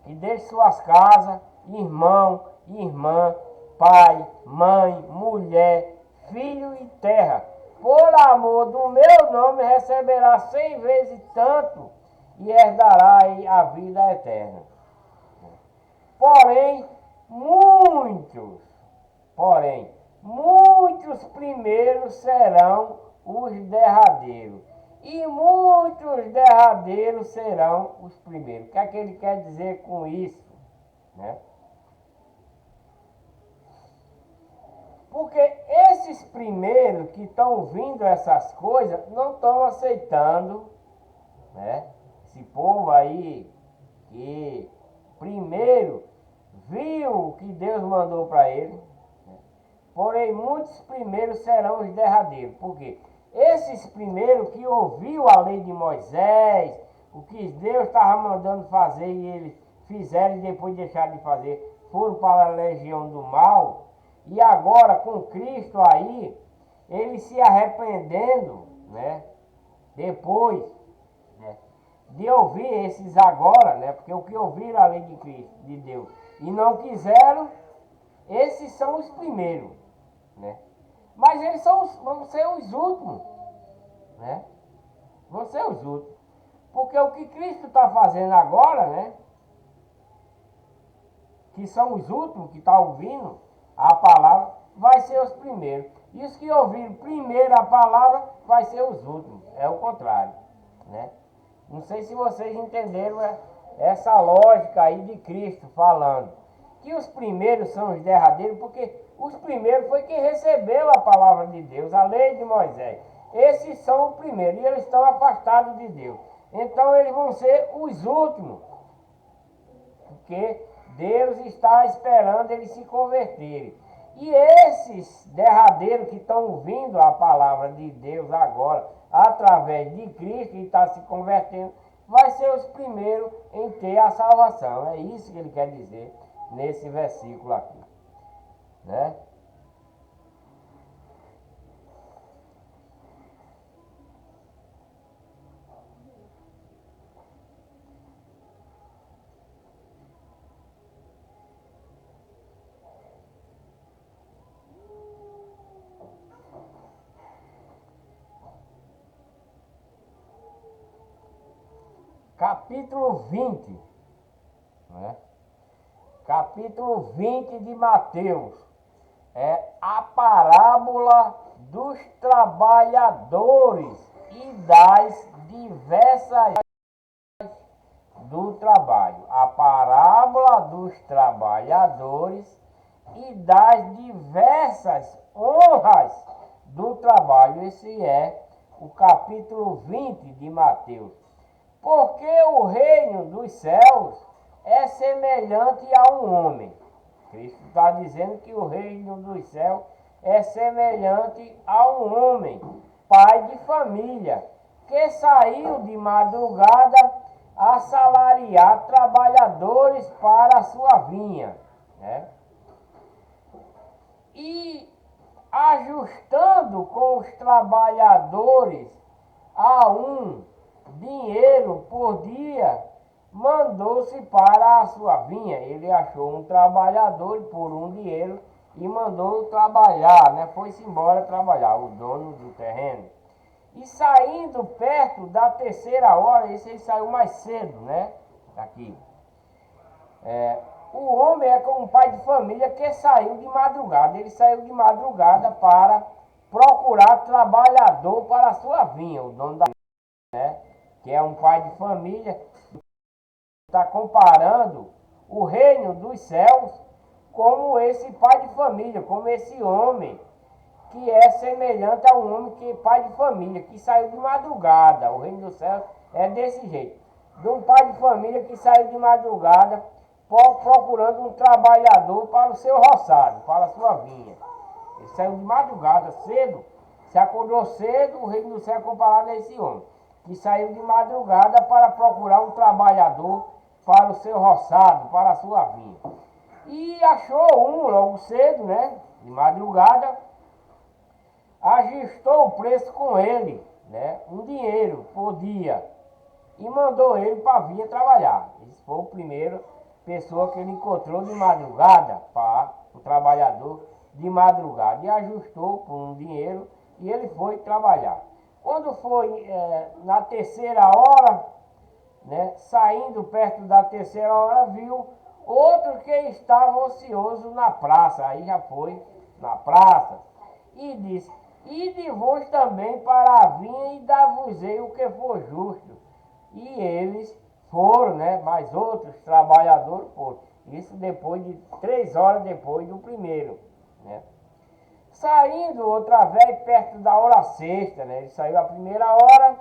Que deixe suas casas, irmão, irmã, pai, mãe, mulher, filho e terra. Por amor do meu nome receberá 100 vezes tanto e herdará a vida eterna. Porém, muitos primeiros serão os derradeiros, e muitos derradeiros serão os primeiros. O que é que ele quer dizer com isso? Né? Porque esses primeiros que estão ouvindo essas coisas não estão aceitando, né? Esse povo aí que primeiro viu o que Deus mandou para ele, né? Porém muitos primeiros serão os derradeiros. Por quê? Esses primeiros que ouviu a lei de Moisés, o que Deus estava mandando fazer e eles fizeram e depois deixaram de fazer, foram para a legião do mal. E agora com Cristo aí, eles se arrependendo, né? Depois, né? De ouvir esses agora, né? Porque o que ouviram a lei de Cristo, de Deus, e não quiseram, esses são os primeiros, né? Mas eles vão ser os últimos, né? Vão ser os últimos. Porque o que Cristo está fazendo agora, né? Que são os últimos que estão ouvindo a palavra, vai ser os primeiros. E os que ouviram primeiro a palavra, vai ser os últimos. É o contrário, né? Não sei se vocês entenderam essa lógica aí de Cristo falando. Que os primeiros são os derradeiros, porque os primeiros foi quem recebeu a palavra de Deus, a lei de Moisés. Esses são os primeiros e eles estão afastados de Deus. Então eles vão ser os últimos. Porque Deus está esperando eles se converterem. E esses derradeiros que estão ouvindo a palavra de Deus agora, através de Cristo, e está se convertendo, vai ser os primeiros em ter a salvação. É isso que ele quer dizer nesse versículo aqui, né? Capítulo 20, né? Capítulo 20 de Mateus, é a parábola dos trabalhadores e das diversas do trabalho. A parábola dos trabalhadores e das diversas honras do trabalho. Esse é o capítulo 20 de Mateus. Porque o reino dos céus é semelhante a um homem. Cristo está dizendo que o reino dos céus é semelhante a um homem, pai de família, que saiu de madrugada a salariar trabalhadores para a sua vinha, né? E ajustando com os trabalhadores a um dinheiro por dia, mandou-se para a sua vinha. Ele achou um trabalhador por um dinheiro e mandou trabalhar, né? Foi-se embora trabalhar, o dono do terreno. E saindo perto da terceira hora, esse aí saiu mais cedo, né? Aqui. O homem é como um pai de família que saiu de madrugada. Ele saiu de madrugada para procurar trabalhador para a sua vinha, o dono da vinha, né? Que é um pai de família. Está comparando o reino dos céus como esse pai de família, como esse homem que é semelhante a um homem que é pai de família, que saiu de madrugada. O reino dos céus é desse jeito. De um pai de família que saiu de madrugada procurando um trabalhador para o seu roçado, para a sua vinha. Ele saiu de madrugada, cedo, se acordou cedo. O reino do céu é comparado a esse homem, que saiu de madrugada para procurar um trabalhador para o seu roçado, para a sua vinha. E achou um logo cedo, né? De madrugada, ajustou o preço com ele, né? Um dinheiro por dia. E mandou ele para vir trabalhar. Esse foi o primeiro pessoa que ele encontrou de madrugada, para o trabalhador de madrugada. E ajustou por um dinheiro e ele foi trabalhar. Quando foi na terceira hora, né, saindo perto da terceira hora, viu outro que estava ocioso na praça. Aí já foi na praça e disse: ide vós também para a vinha e dar-vos-ei o que for justo. E eles foram, né? Mas outros trabalhadores foram. Isso depois de 3 horas depois do primeiro, né? Saindo outra vez perto da hora sexta, né? Ele saiu a primeira hora,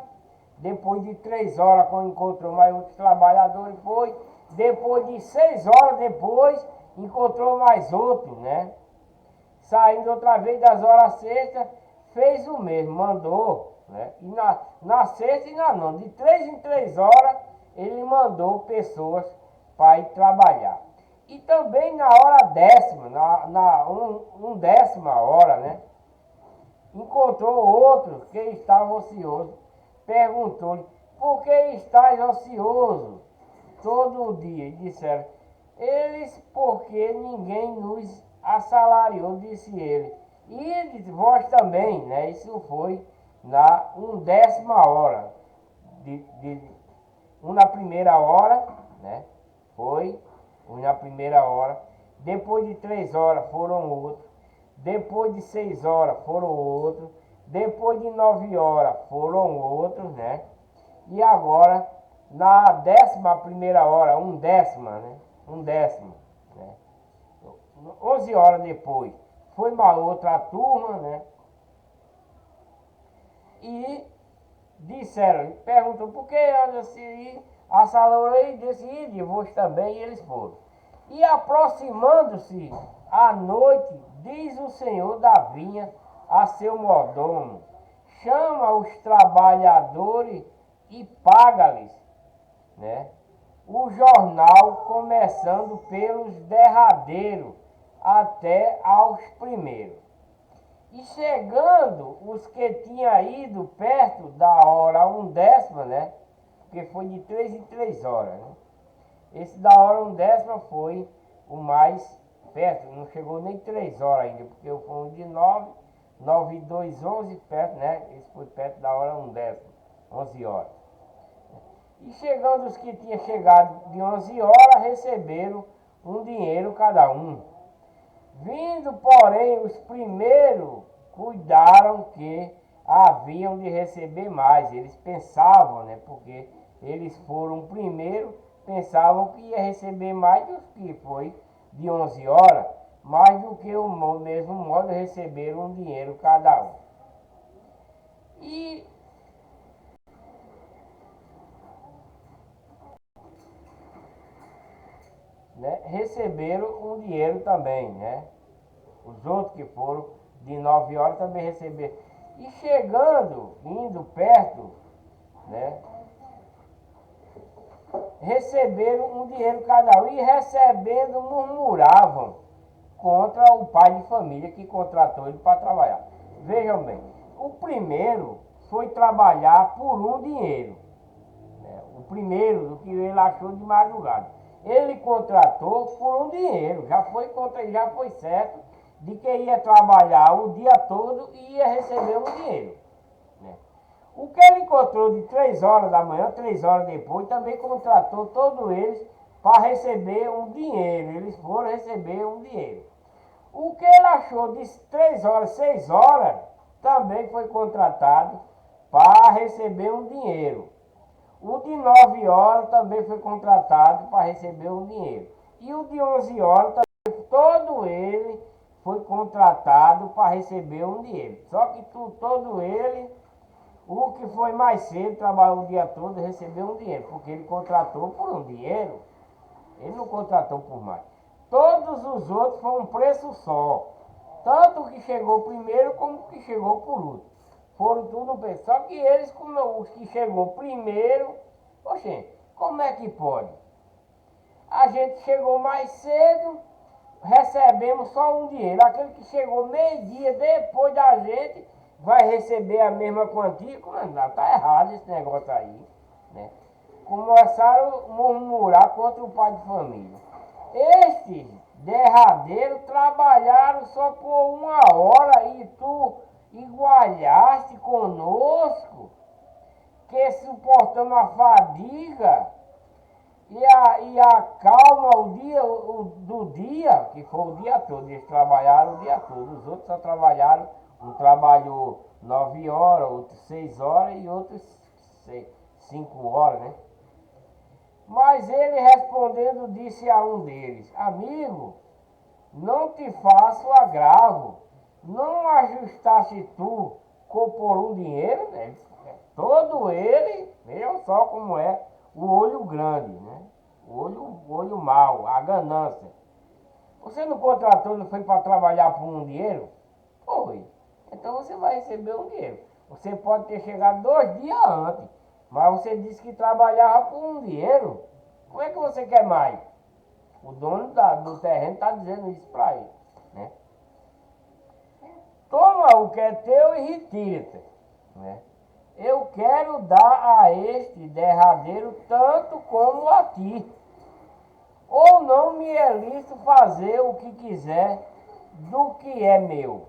depois de 3 horas, quando encontrou mais outros trabalhadores, foi. Depois de 6 horas depois, encontrou mais outro, né? Saindo outra vez das horas sextas, fez o mesmo, mandou, né? E na sexta e na nona, de 3 em 3 horas, ele mandou pessoas para ir trabalhar. E também na hora décima, décima hora, né? Encontrou outro que estava ocioso, perguntou-lhe: por que estás ocioso todo o dia? E disseram eles: porque ninguém nos assalariou, disse ele. E vós também, né? Isso foi na 10ª hora. Na primeira hora, né? Foi na primeira hora. Depois de 3 horas foram outros. Depois de 6 horas foram outros. Depois de 9 horas foram outros, né? E agora, na 11ª hora, né? 1/10, né? 11 horas depois, foi uma outra turma, né? E disseram, perguntou por que anda se assalou e disse, e vós também, e eles foram. E aproximando-se à noite, diz o senhor da vinha a seu mordomo: chama os trabalhadores e paga-lhes, né? O jornal começando pelos derradeiros até aos primeiros. E chegando os que tinham ido perto da hora 1/10, né? Porque foi de 3 em 3 horas, né? Esse da hora 1/10 foi o mais perto, não chegou nem 3 horas ainda, porque foi um de 9, 9 e 2, 11 perto, né? Esse foi perto da hora 1/10, 11 horas. E chegando os que tinham chegado de 11 horas, receberam um dinheiro cada um. Vindo, porém, os primeiros cuidaram que haviam de receber mais. Eles pensavam, né? Porque eles foram primeiro, pensavam que ia receber mais do que foi de 11 horas, mais do que o mesmo modo receberam um dinheiro cada um. E né, receberam um dinheiro também, né? Os outros que foram de 9 horas também receberam. E chegando, indo perto, né? Receberam um dinheiro cada um e recebendo murmuravam contra o pai de família que contratou ele para trabalhar. Vejam bem, o primeiro foi trabalhar por um dinheiro, né? O primeiro do que ele achou de madrugada. Ele contratou por um dinheiro, já foi certo de que ia trabalhar o dia todo e ia receber um dinheiro, né? O que ele encontrou de 3 horas da manhã, 3 horas depois, também contratou todos eles para receber um dinheiro. Eles foram receber um dinheiro. O que ele achou de 3 horas, 6 horas, também foi contratado para receber um dinheiro. O de 9 horas também foi contratado para receber um dinheiro. E o de 11 horas também, todo ele foi contratado para receber um dinheiro. Só que todo ele, o que foi mais cedo, trabalhou o dia todo, recebeu um dinheiro, porque ele contratou por um dinheiro, ele não contratou por mais. Todos os outros foi um preço só, tanto o que chegou primeiro como o que chegou por último. Foram tudo um preço. Só que eles, como os que chegou primeiro, poxa, como é que pode? A gente chegou mais cedo, recebemos só um dinheiro. Aquele que chegou meio-dia depois da gente vai receber a mesma quantia. Não, tá errado esse negócio aí, né? Começaram a murmurar contra o pai de família. Estes derradeiros trabalharam só por 1 hora e tu igualaste conosco, que suportamos a fadiga e a calma do dia, que foi o dia todo. Eles trabalharam o dia todo. Os outros só trabalharam, um trabalhou 9 horas, outro 6 horas e outros 5 horas, né? Mas ele respondendo disse a um deles: amigo, não te faço agravo, não ajustaste tu por um dinheiro, né? Todo ele, vejam só como é o olho grande, né? O olho mau, a ganância. Você não contratou, não foi para trabalhar por um dinheiro? Foi. Então você vai receber um dinheiro. Você pode ter chegado 2 dias antes, mas você disse que trabalhava por um dinheiro. Como é que você quer mais? O dono do terreno está dizendo isso para ele, né? Toma o que é teu e retira-te, né? Eu quero dar a este derradeiro tanto como a ti. Ou não me é lícito fazer o que quiser do que é meu.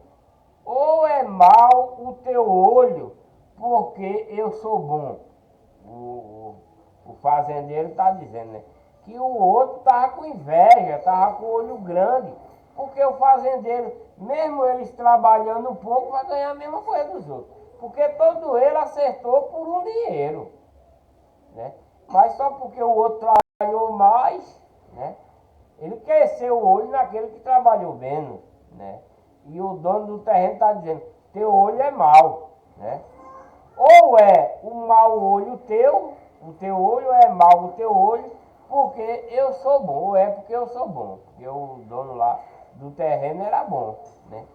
Ou é mau o teu olho, porque eu sou bom. O fazendeiro está dizendo, né? Que o outro estava com inveja, estava com o olho grande. Porque o fazendeiro, mesmo eles trabalhando um pouco, vai ganhar a mesma coisa dos outros. Porque todo ele acertou por um dinheiro, né? Mas só porque o outro trabalhou mais, né? Ele cresceu o olho naquele que trabalhou menos, né? E o dono do terreno está dizendo: teu olho é mau, né? Ou é o mau olho teu, o teu olho é mau o teu olho, porque eu sou bom, ou é porque eu sou bom, porque o dono lá do terreno era bom, né?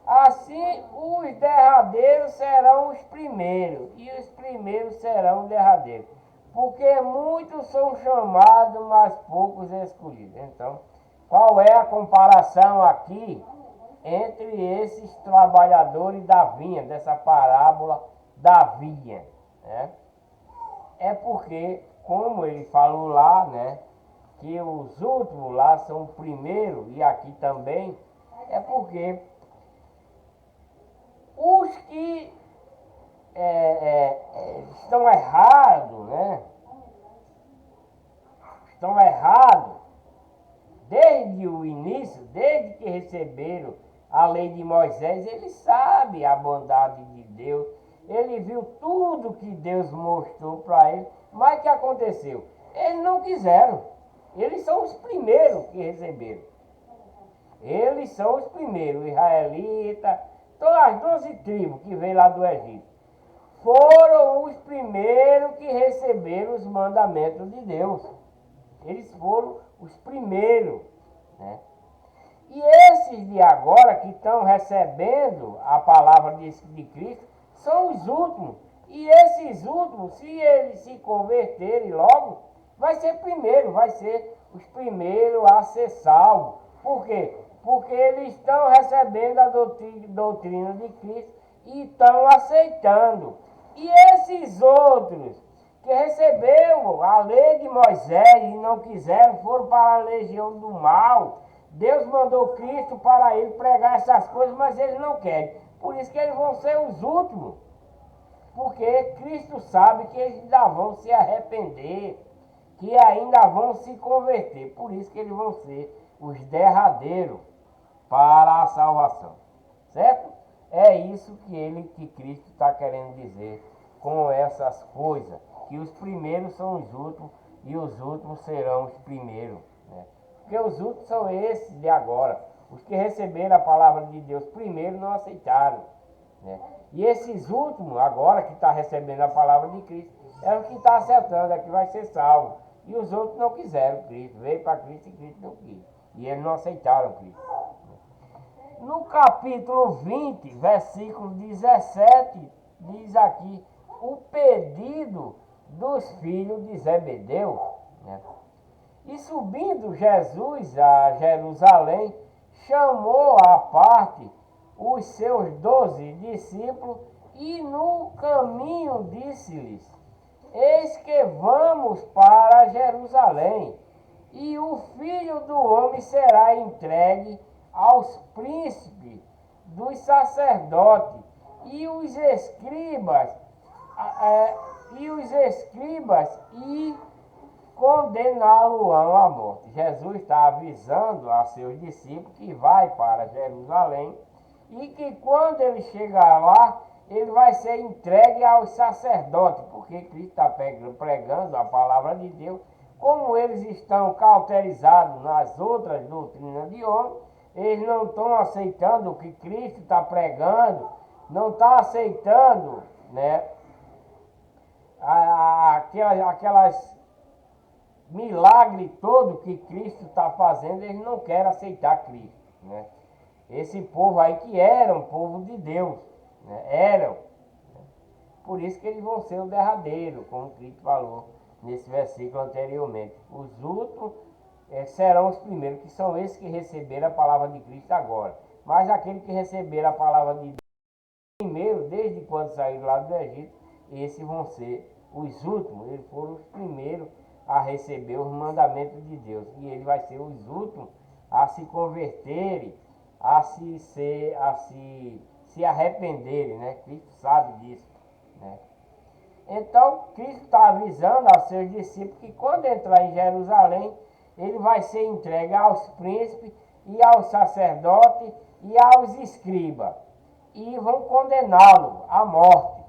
Assim, os derradeiros serão os primeiros, e os primeiros serão os derradeiros. Porque muitos são chamados, mas poucos escolhidos. Então, qual é a comparação aqui entre esses trabalhadores da vinha, dessa parábola da vinha, né? É porque, como ele falou lá, né, que os últimos lá são o primeiro, e aqui também, é porque os que estão errados, né? Estão errados desde o início, desde que receberam a lei de Moisés, ele sabe a bondade de Deus, ele viu tudo que Deus mostrou para ele, mas o que aconteceu? Eles não quiseram, eles são os primeiros que receberam. Eles são os primeiros, israelitas, todas as 12 tribos que veio lá do Egito. Foram os primeiros que receberam os mandamentos de Deus. Eles foram os primeiros, né? E esses de agora que estão recebendo a palavra de Cristo são os últimos. E esses últimos, se eles se converterem logo, vai ser primeiro, vai ser os primeiros a ser salvos. Por quê? Porque eles estão recebendo a doutrina de Cristo e estão aceitando. E esses outros que receberam a lei de Moisés e não quiseram, foram para a legião do mal. Deus mandou Cristo para ele pregar essas coisas, mas eles não querem. Por isso que eles vão ser os últimos. Porque Cristo sabe que eles ainda vão se arrepender, que ainda vão se converter. Por isso que eles vão ser os derradeiros para a salvação. Certo? É isso que Cristo está querendo dizer com essas coisas. Que os primeiros são os últimos e os últimos serão os primeiros, né? Porque os últimos são esses de agora. Os que receberam a palavra de Deus primeiro não aceitaram, né? E esses últimos, agora que está recebendo a palavra de Cristo, é o que está acertando, é que vai ser salvo. E os outros não quiseram Cristo, veio para Cristo e Cristo não quis. E eles não aceitaram Cristo. No capítulo 20, versículo 17, diz aqui o pedido dos filhos de Zebedeu, né? E subindo Jesus a Jerusalém, chamou à parte os seus 12 discípulos e no caminho disse-lhes: Eis que vamos para Jerusalém, e o Filho do Homem será entregue aos príncipes dos sacerdotes e os escribas, e condená-lo-ão à morte. Jesus está avisando a seus discípulos que vai para Jerusalém e que quando ele chegar lá, ele vai ser entregue aos sacerdotes, porque Cristo está pregando a palavra de Deus. Como eles estão cauterizados nas outras doutrinas de homem, eles não estão aceitando o que Cristo está pregando, não estão aceitando, né, aquelas milagre todo que Cristo está fazendo, eles não querem aceitar Cristo, né? Esse povo aí que era um povo de Deus, né? Eram. Por isso que eles vão ser o derradeiro, como Cristo falou nesse versículo anteriormente. Os últimos serão os primeiros, que são esses que receberam a palavra de Cristo agora. Mas aqueles que receberam a palavra de Deus primeiro, desde quando saíram lá do Egito, esses vão ser os últimos. Eles foram os primeiros a receber os mandamentos de Deus. E ele vai ser os últimos a se converterem, a se arrependerem, né? Cristo sabe disso, né? Então, Cristo está avisando aos seus discípulos que quando entrar em Jerusalém, ele vai ser entregue aos príncipes e aos sacerdotes e aos escribas, e vão condená-lo à morte.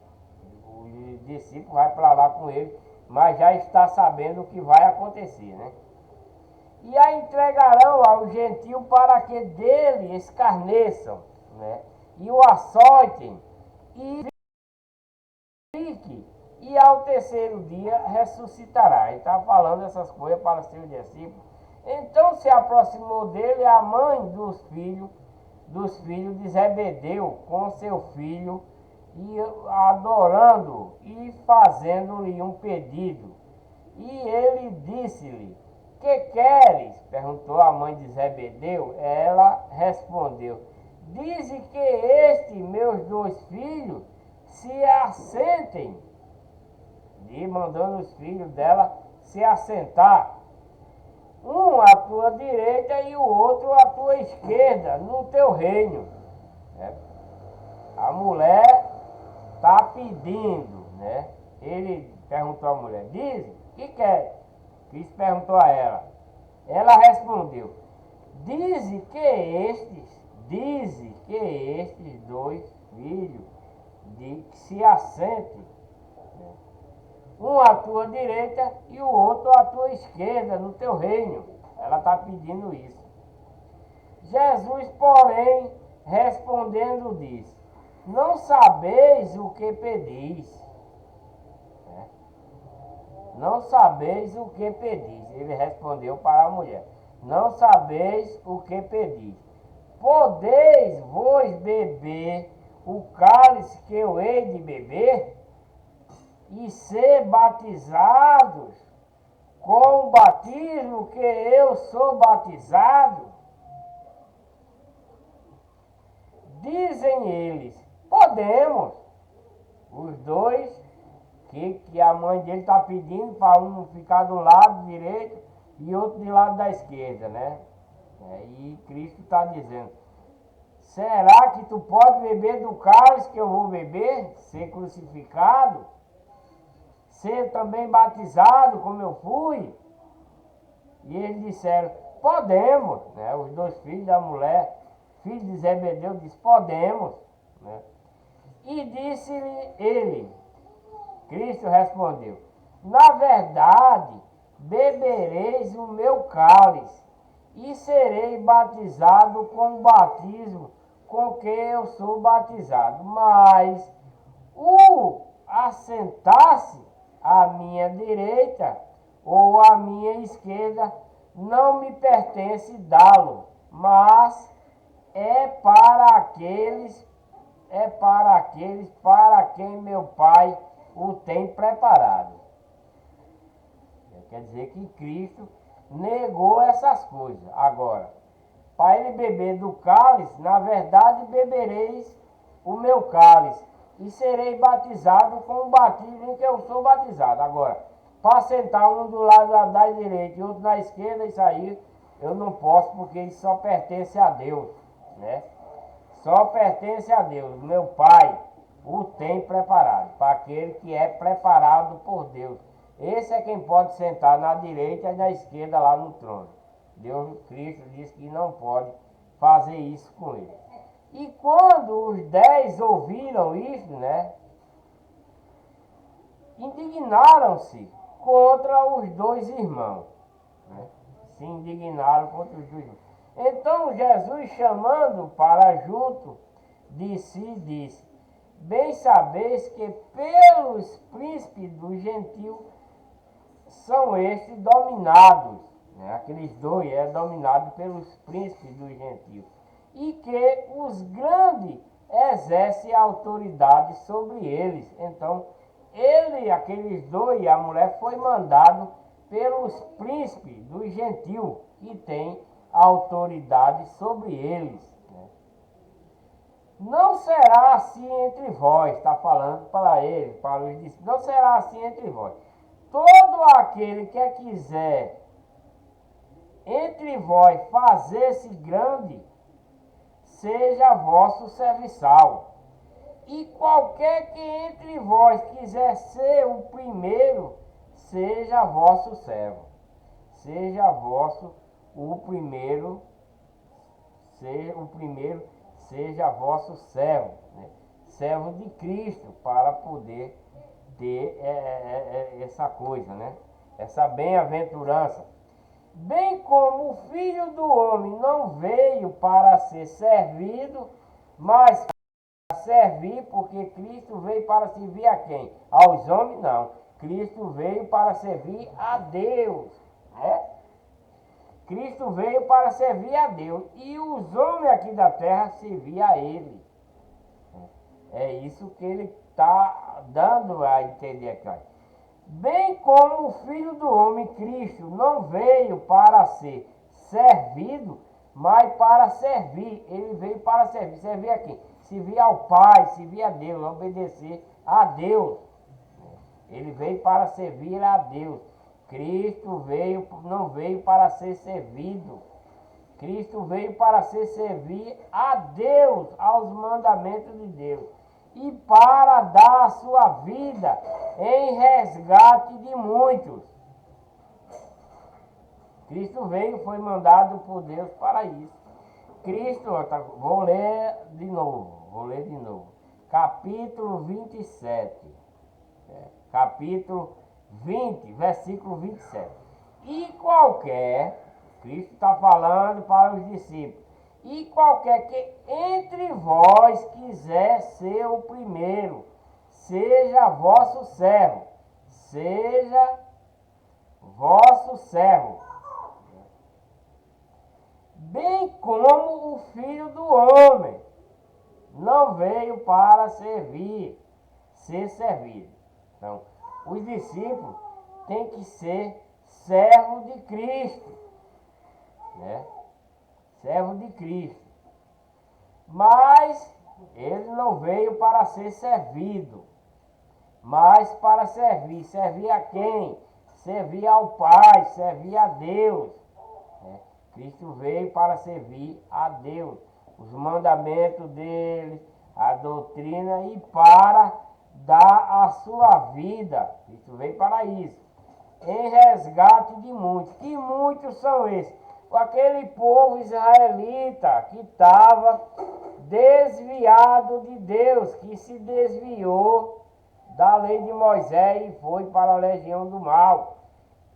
O discípulo vai para lá com ele, mas já está sabendo o que vai acontecer, né? E a entregarão ao gentio para que dele escarneçam, né? E o açoitem, e ao terceiro dia ressuscitará. Ele está falando essas coisas para seus discípulos. Então se aproximou dele a mãe dos filhos de Zebedeu com seu filho, e adorando e fazendo-lhe um pedido. E ele disse-lhe: que queres? Perguntou a mãe de Zebedeu. Ela respondeu: dize que estes meus 2 filhos se assentem. E mandando os filhos dela se assentar, um à tua direita e o outro à tua esquerda, no teu reino. A mulher está pedindo, né? Ele perguntou à mulher: diz, que quer? Cristo perguntou a ela. Ela respondeu: dize que estes 2 filhos se assentem, um à tua direita e o outro à tua esquerda, no teu reino. Ela está pedindo isso. Jesus, porém, respondendo, disse: não sabeis o que pedis. Não sabeis o que pedis. Ele respondeu para a mulher: não sabeis o que pedis. Podeis vos beber o cálice que eu hei de beber? E ser batizados com o batismo que eu sou batizado? Dizem eles: podemos. Os 2 que a mãe dele está pedindo para um ficar do lado direito e outro do lado da esquerda, né? E Cristo está dizendo: será que tu pode beber do cálice que eu vou beber? Ser crucificado? Ser também batizado como eu fui? E eles disseram: podemos, né? Os 2 filhos da mulher, filhos de Zebedeu, disse: podemos, né? E disse-lhe ele, Cristo respondeu: na verdade, bebereis o meu cálice e serei batizado com o batismo com que eu sou batizado. Mas o assentar-se à minha direita ou à minha esquerda não me pertence dá-lo, mas é para aqueles para quem meu Pai o tem preparado. Quer dizer que Cristo negou essas coisas. Agora, para ele beber do cálice, na verdade bebereis o meu cálice e serei batizado com o batismo em que eu sou batizado. Agora, para sentar um do lado da direita e outro na esquerda, isso aí eu não posso, porque isso só pertence a Deus, né? Só pertence a Deus. Meu Pai o tem preparado, para aquele que é preparado por Deus. Esse é quem pode sentar na direita e na esquerda lá no trono. Deus, Cristo, disse que não pode fazer isso com ele. E quando os 10 ouviram isso, né, indignaram-se contra os 2 irmãos. Né? Se indignaram contra os 2 irmãos. Então Jesus, chamando para junto de si, disse: bem sabeis que pelos príncipes dos gentios são estes dominados, né? Aqueles 2 dominados pelos príncipes dos gentios, e que os grandes exercem autoridade sobre eles. Então, aqueles 2, a mulher foi mandado pelos príncipes dos gentios, que tem autoridade sobre eles. Não será assim entre vós, está falando para ele, para os discípulos, não será assim entre vós. Todo aquele que quiser entre vós fazer-se grande, seja vosso serviçal. E qualquer que entre vós quiser ser o primeiro, seja vosso servo. Seja vosso o primeiro, seja vosso servo, né? Servo de Cristo, para poder ter essa coisa, né? Essa bem-aventurança. Bem como o Filho do Homem não veio para ser servido, mas para servir, porque Cristo veio para servir a quem? Aos homens, não. Cristo veio para servir a Deus, né? Cristo veio para servir a Deus. E os homens aqui da terra serviam a Ele. É isso que ele está dando a entender aqui. Ó. Bem como o Filho do Homem, Cristo, não veio para ser servido, mas para servir. Ele veio para servir. Servir a quem? Servir ao Pai, servir a Deus, obedecer a Deus. Ele veio para servir a Deus. Cristo veio, não veio para ser servido. Cristo veio para ser servir a Deus, aos mandamentos de Deus. E para dar a sua vida em resgate de muitos. Cristo veio, foi mandado por Deus para isso. Cristo, vou ler de novo. Capítulo 27. Capítulo 20, versículo 27. E qualquer, Cristo está falando para os discípulos, e qualquer que entre vós quiser ser o primeiro, seja vosso servo, bem como o Filho do Homem não veio para ser servido. Então, os discípulos têm que ser servo de Cristo, né? Servo de Cristo. Mas ele não veio para ser servido, mas para servir. Servir a quem? Servir ao Pai, servir a Deus. Né? Cristo veio para servir a Deus. Os mandamentos dele, a doutrina e para dar a sua vida. Cristo veio para isso. Em resgate de muitos. Que muitos são esses? Aquele povo israelita que estava desviado de Deus, que se desviou da lei de Moisés e foi para a legião do mal.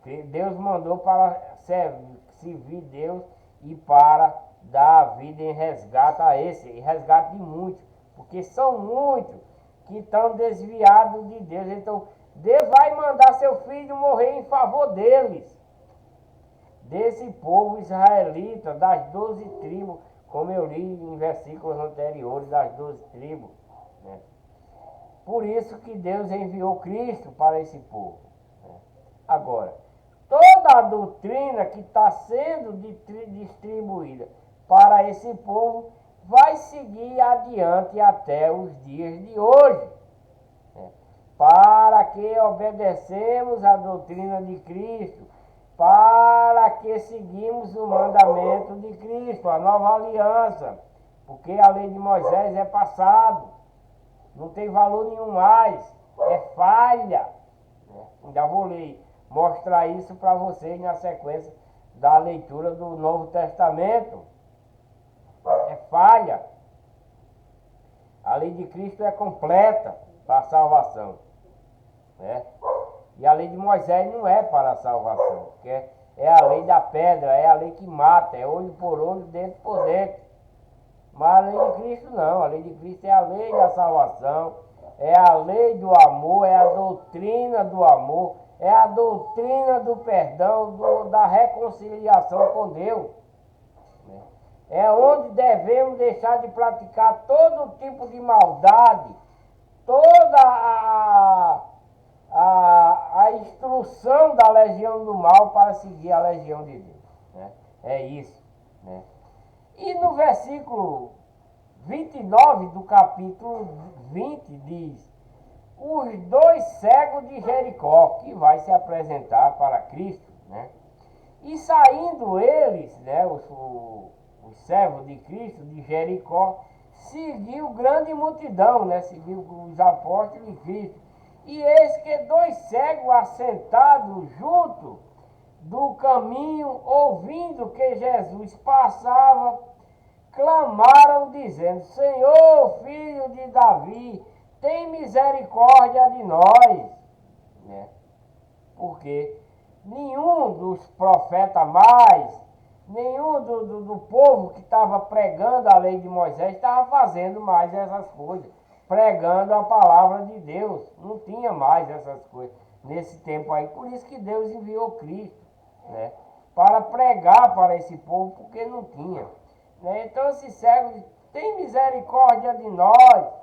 Que Deus mandou para servir Deus e para dar a vida em resgate a esse, em resgate de muitos, porque são muitos que estão desviados de Deus. Então, Deus vai mandar seu filho morrer em favor deles. Desse povo israelita, das 12 tribos, como eu li em versículos anteriores, das 12 tribos. Né? Por isso que Deus enviou Cristo para esse povo. Né? Agora, toda a doutrina que está sendo distribuída para esse povo vai seguir adiante até os dias de hoje. Né? Para que obedecemos a doutrina de Cristo, para que seguimos o mandamento de Cristo, a nova aliança, porque a lei de Moisés é passado, não tem valor nenhum mais, é falha. Ainda vou mostrar isso para vocês na sequência da leitura do Novo Testamento. É falha. A lei de Cristo é completa para a salvação, né? E a lei de Moisés não é para a salvação, porque é a lei da pedra, é a lei que mata, é olho por olho, dente por dente. Mas a lei de Cristo não, a lei de Cristo é a lei da salvação, é a lei do amor, é a doutrina do amor, é a doutrina do perdão, da reconciliação com Deus. É onde devemos deixar de praticar todo tipo de maldade, toda a instrução da legião do mal para seguir a legião de Deus. Né? É isso. Né? E no versículo 29 do capítulo 20 diz: os dois cegos de Jericó, que vai se apresentar para Cristo, né? E saindo eles, né, os servos de Cristo, de Jericó, seguiu grande multidão, né? Seguiu os apóstolos de Cristo. E eis que dois cegos assentados junto do caminho, ouvindo que Jesus passava, clamaram dizendo: Senhor, filho de Davi, tem misericórdia de nós. Né? Porque nenhum dos profetas mais, nenhum do povo que estava pregando a lei de Moisés estava fazendo mais essas coisas, pregando a palavra de Deus. Não tinha mais essas coisas. nesse tempo aí. Por isso que Deus enviou Cristo, né? Para pregar para esse povo, porque não tinha, né? Então esse cego diz, tem misericórdia de nós.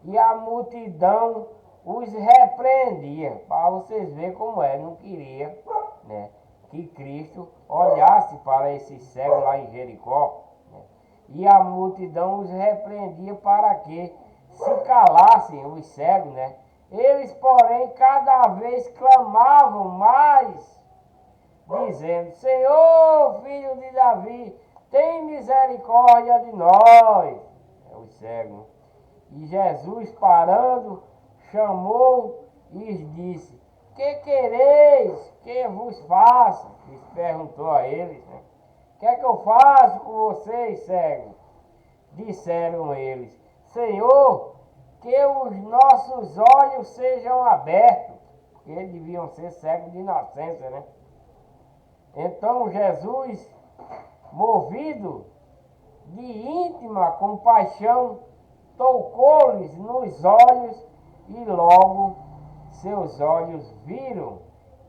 E a multidão os repreendia, para vocês verem como é, não queria, né, que Cristo olhasse para esse cego lá em Jericó, né? E a multidão os repreendia para que se calassem os cegos, né? Eles, porém, cada vez clamavam mais, dizendo, Senhor, filho de Davi, tem misericórdia de nós. É os cegos. E Jesus, parando, chamou e lhes disse, que quereis que vos faça? Ele perguntou a eles, né? O que é que eu faço com vocês, cegos? Disseram eles, Senhor, que os nossos olhos sejam abertos. Porque eles deviam ser cegos de nascença, né? Então Jesus, movido de íntima compaixão, tocou-lhes nos olhos e logo seus olhos viram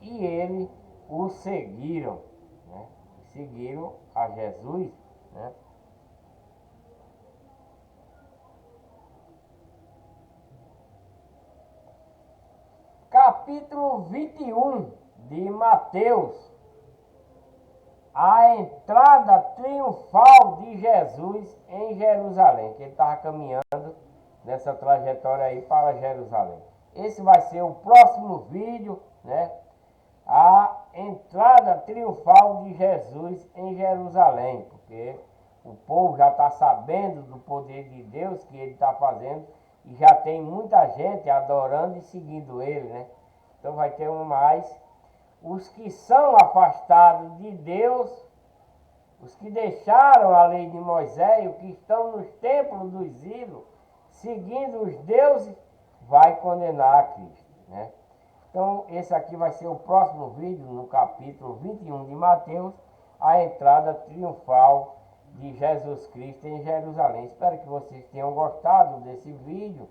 e ele o seguiram, né? Seguiram a Jesus, né? Capítulo 21 de Mateus. A entrada triunfal de Jesus em Jerusalém, que ele estava caminhando nessa trajetória aí para Jerusalém. Esse vai ser o próximo vídeo, né? A entrada triunfal de Jesus em Jerusalém, porque o povo já está sabendo do poder de Deus que ele está fazendo e já tem muita gente adorando e seguindo ele, né? Então vai ter um mais. Os que são afastados de Deus, os que deixaram a lei de Moisés, os que estão nos templos dos ídolos, seguindo os deuses, vai condenar a Cristo, né? Então, esse aqui vai ser o próximo vídeo, no capítulo 21 de Mateus, a entrada triunfal de Jesus Cristo em Jerusalém. Espero que vocês tenham gostado desse vídeo.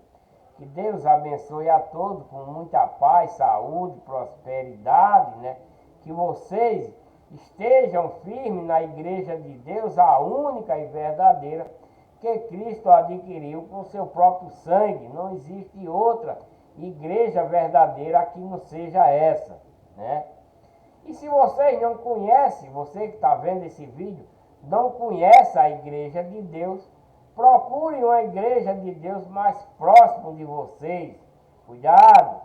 Que Deus abençoe a todos com muita paz, saúde, prosperidade, né? Que vocês estejam firmes na igreja de Deus, a única e verdadeira, que Cristo adquiriu com seu próprio sangue. Não existe outra igreja verdadeira que não seja essa, né? E se vocês não conhecem, você que está vendo esse vídeo, não conhece a igreja de Deus, procure uma igreja de Deus mais próximo de vocês. Cuidado,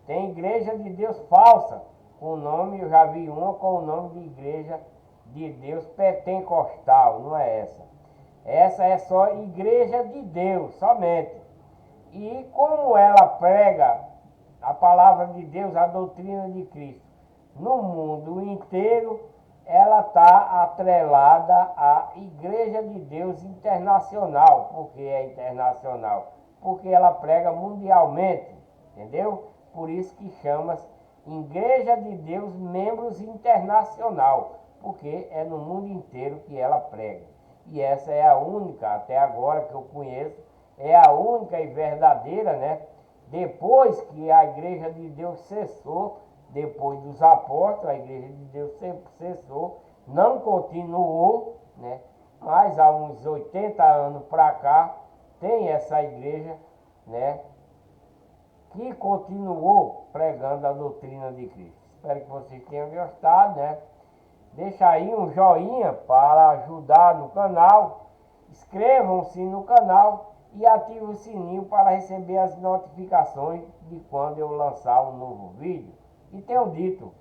tem igreja de Deus falsa, com o nome, eu já vi uma com o nome de igreja de Deus pentecostal, não é essa. Essa é só igreja de Deus, somente. E como ela prega a palavra de Deus, a doutrina de Cristo, no mundo inteiro, ela está atrelada à Igreja de Deus Internacional. Por que é internacional? Porque ela prega mundialmente, entendeu? Por isso que chama-se Igreja de Deus Membros Internacional, porque é no mundo inteiro que ela prega. E essa é a única, até agora que eu conheço, é a única e verdadeira, né? Depois que a Igreja de Deus cessou, depois dos apóstolos, a Igreja de Deus cessou, não continuou, né? Mas há uns 80 anos para cá, tem essa igreja, né? Que continuou pregando a doutrina de Cristo. Espero que vocês tenham gostado, né? Deixa aí um joinha para ajudar no canal. Inscrevam-se no canal e ative o sininho para receber as notificações de quando eu lançar um novo vídeo. E tenho dito,